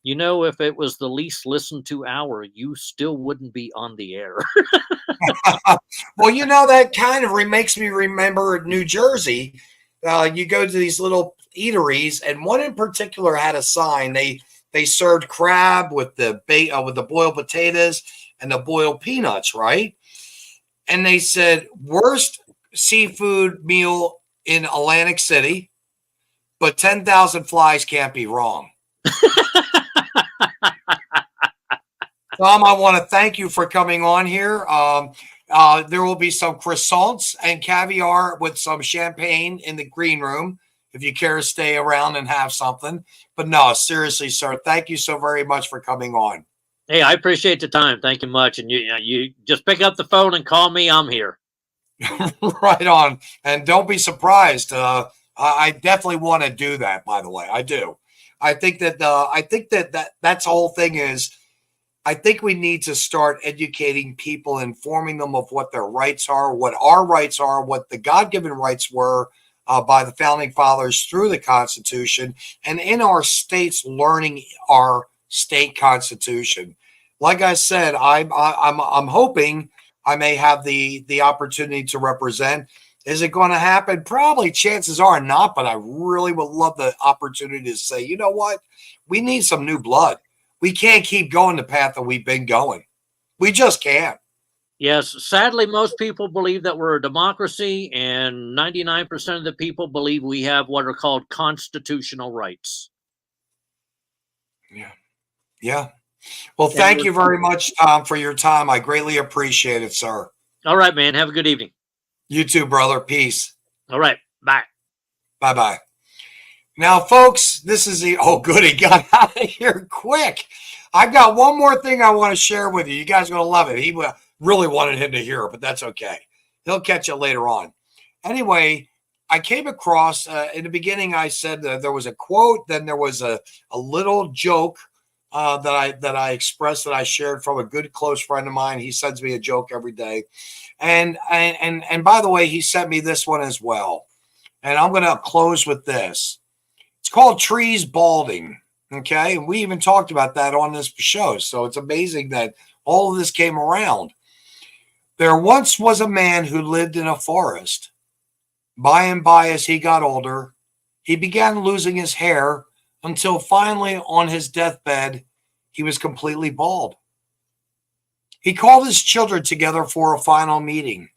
if it was the least listened to hour, you still wouldn't be on the air. Well, that kind of makes me remember New Jersey. You go to these little eateries, and one in particular had a sign. They served crab with the boiled potatoes and the boiled peanuts, right? And they said, worst seafood meal in Atlantic City, but 10,000 flies can't be wrong. Tom, I want to thank you for coming on here. There will be some croissants and caviar with some champagne in the green room if you care to stay around and have something. But no, seriously, sir, thank you so very much for coming on. Hey, I appreciate the time. Thank you much. And you just pick up the phone and call me. I'm here. Right on. And don't be surprised. I definitely want to do that, by the way. I do. I think that that's the whole thing is I think we need to start educating people, informing them of what their rights are, what our rights are, what the God-given rights were by the founding fathers through the Constitution, and in our states learning our state constitution. Like I said, I'm hoping I may have the opportunity to represent. Is it going to happen? Probably, chances are not, but I really would love the opportunity to say, you know what? We need some new blood. We can't keep going the path that we've been going. We just can't. Yes, sadly, most people believe that we're a democracy, and 99% of the people believe we have what are called constitutional rights. Yeah. Yeah. Well, thank you very much, Tom, for your time. I greatly appreciate it, sir. All right, man. Have a good evening. You too, brother. Peace. All right. Bye. Bye-bye. Now, folks, this is the... Oh, good. He got out of here quick. I've got one more thing I want to share with you. You guys are going to love it. He really wanted him to hear it, but that's okay. He'll catch it later on. Anyway, I came across... in the beginning, I said there was a quote. Then there was a little joke that I expressed, that I shared from a good close friend of mine. He sends me a joke every day. And by the way, he sent me this one as well. And I'm going to close with this. It's called Trees Balding. Okay. And we even talked about that on this show. So it's amazing that all of this came around. There once was a man who lived in a forest. By and by, as he got older, he began losing his hair until finally on his deathbed, he was completely bald. He called his children together for a final meeting.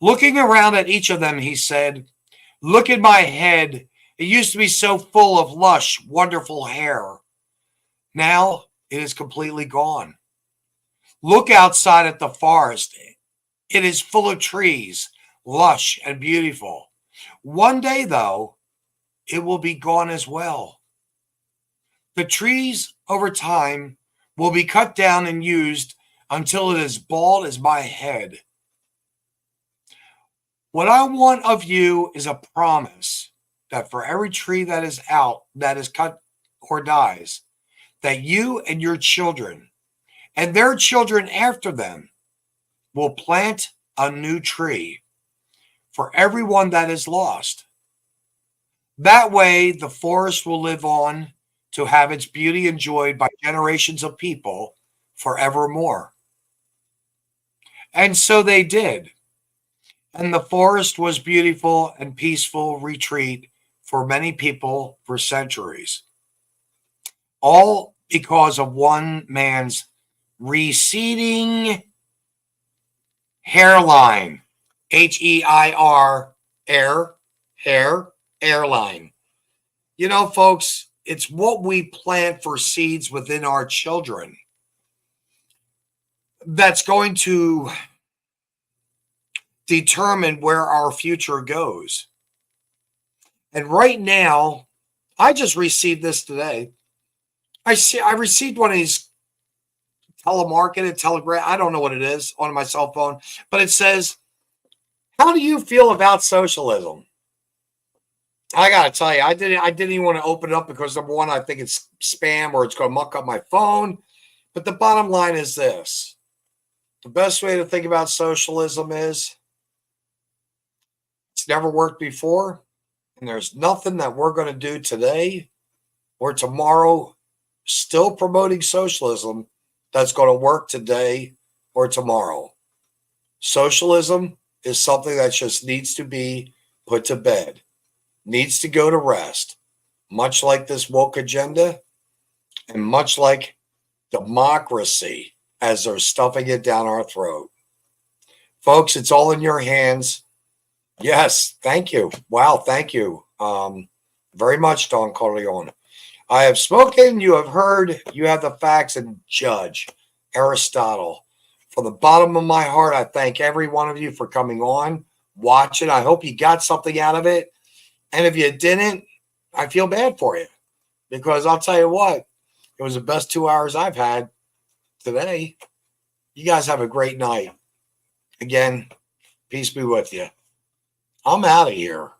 Looking around at each of them, he said, "Look at my head. It used to be so full of lush, wonderful hair. Now it is completely gone. Look outside at the forest. It is full of trees, lush and beautiful. One day, though, it will be gone as well. The trees, over time, will be cut down and used until it is bald as my head. What I want of you is a promise that for every tree that is cut or dies, that you and your children and their children after them will plant a new tree for everyone that is lost. That way, the forest will live on to have its beauty enjoyed by generations of people forevermore." And so they did. And the forest was beautiful and peaceful retreat for many people for centuries. All because of one man's receding hairline. H-E-I-R, hairline. You know, folks, it's what we plant for seeds within our children that's going to determine where our future goes. And right now, I just received this today. I received one of these telegram. I don't know what it is on my cell phone, but it says, "How do you feel about socialism?" I gotta tell you, I didn't even want to open it up because, number one, I think it's spam or it's going to muck up my phone. But the bottom line is this: the best way to think about socialism is it's never worked before, and there's nothing that we're going to do today or tomorrow still promoting socialism that's going to work today or tomorrow. Socialism is something that just needs to be put to bed, needs to go to rest, much like this woke agenda and much like democracy as they're stuffing it down our throat. Folks, it's all in your hands. Yes, thank you. Wow, thank you very much, Don Corleone. I have spoken, you have heard, you have the facts, and judge Aristotle. From the bottom of my heart, I thank every one of you for coming on, watching. I hope you got something out of it. And if you didn't, I feel bad for you, because I'll tell you what, It was the best 2 hours I've had today. You guys have a great night. Again, peace be with you. I'm out of here.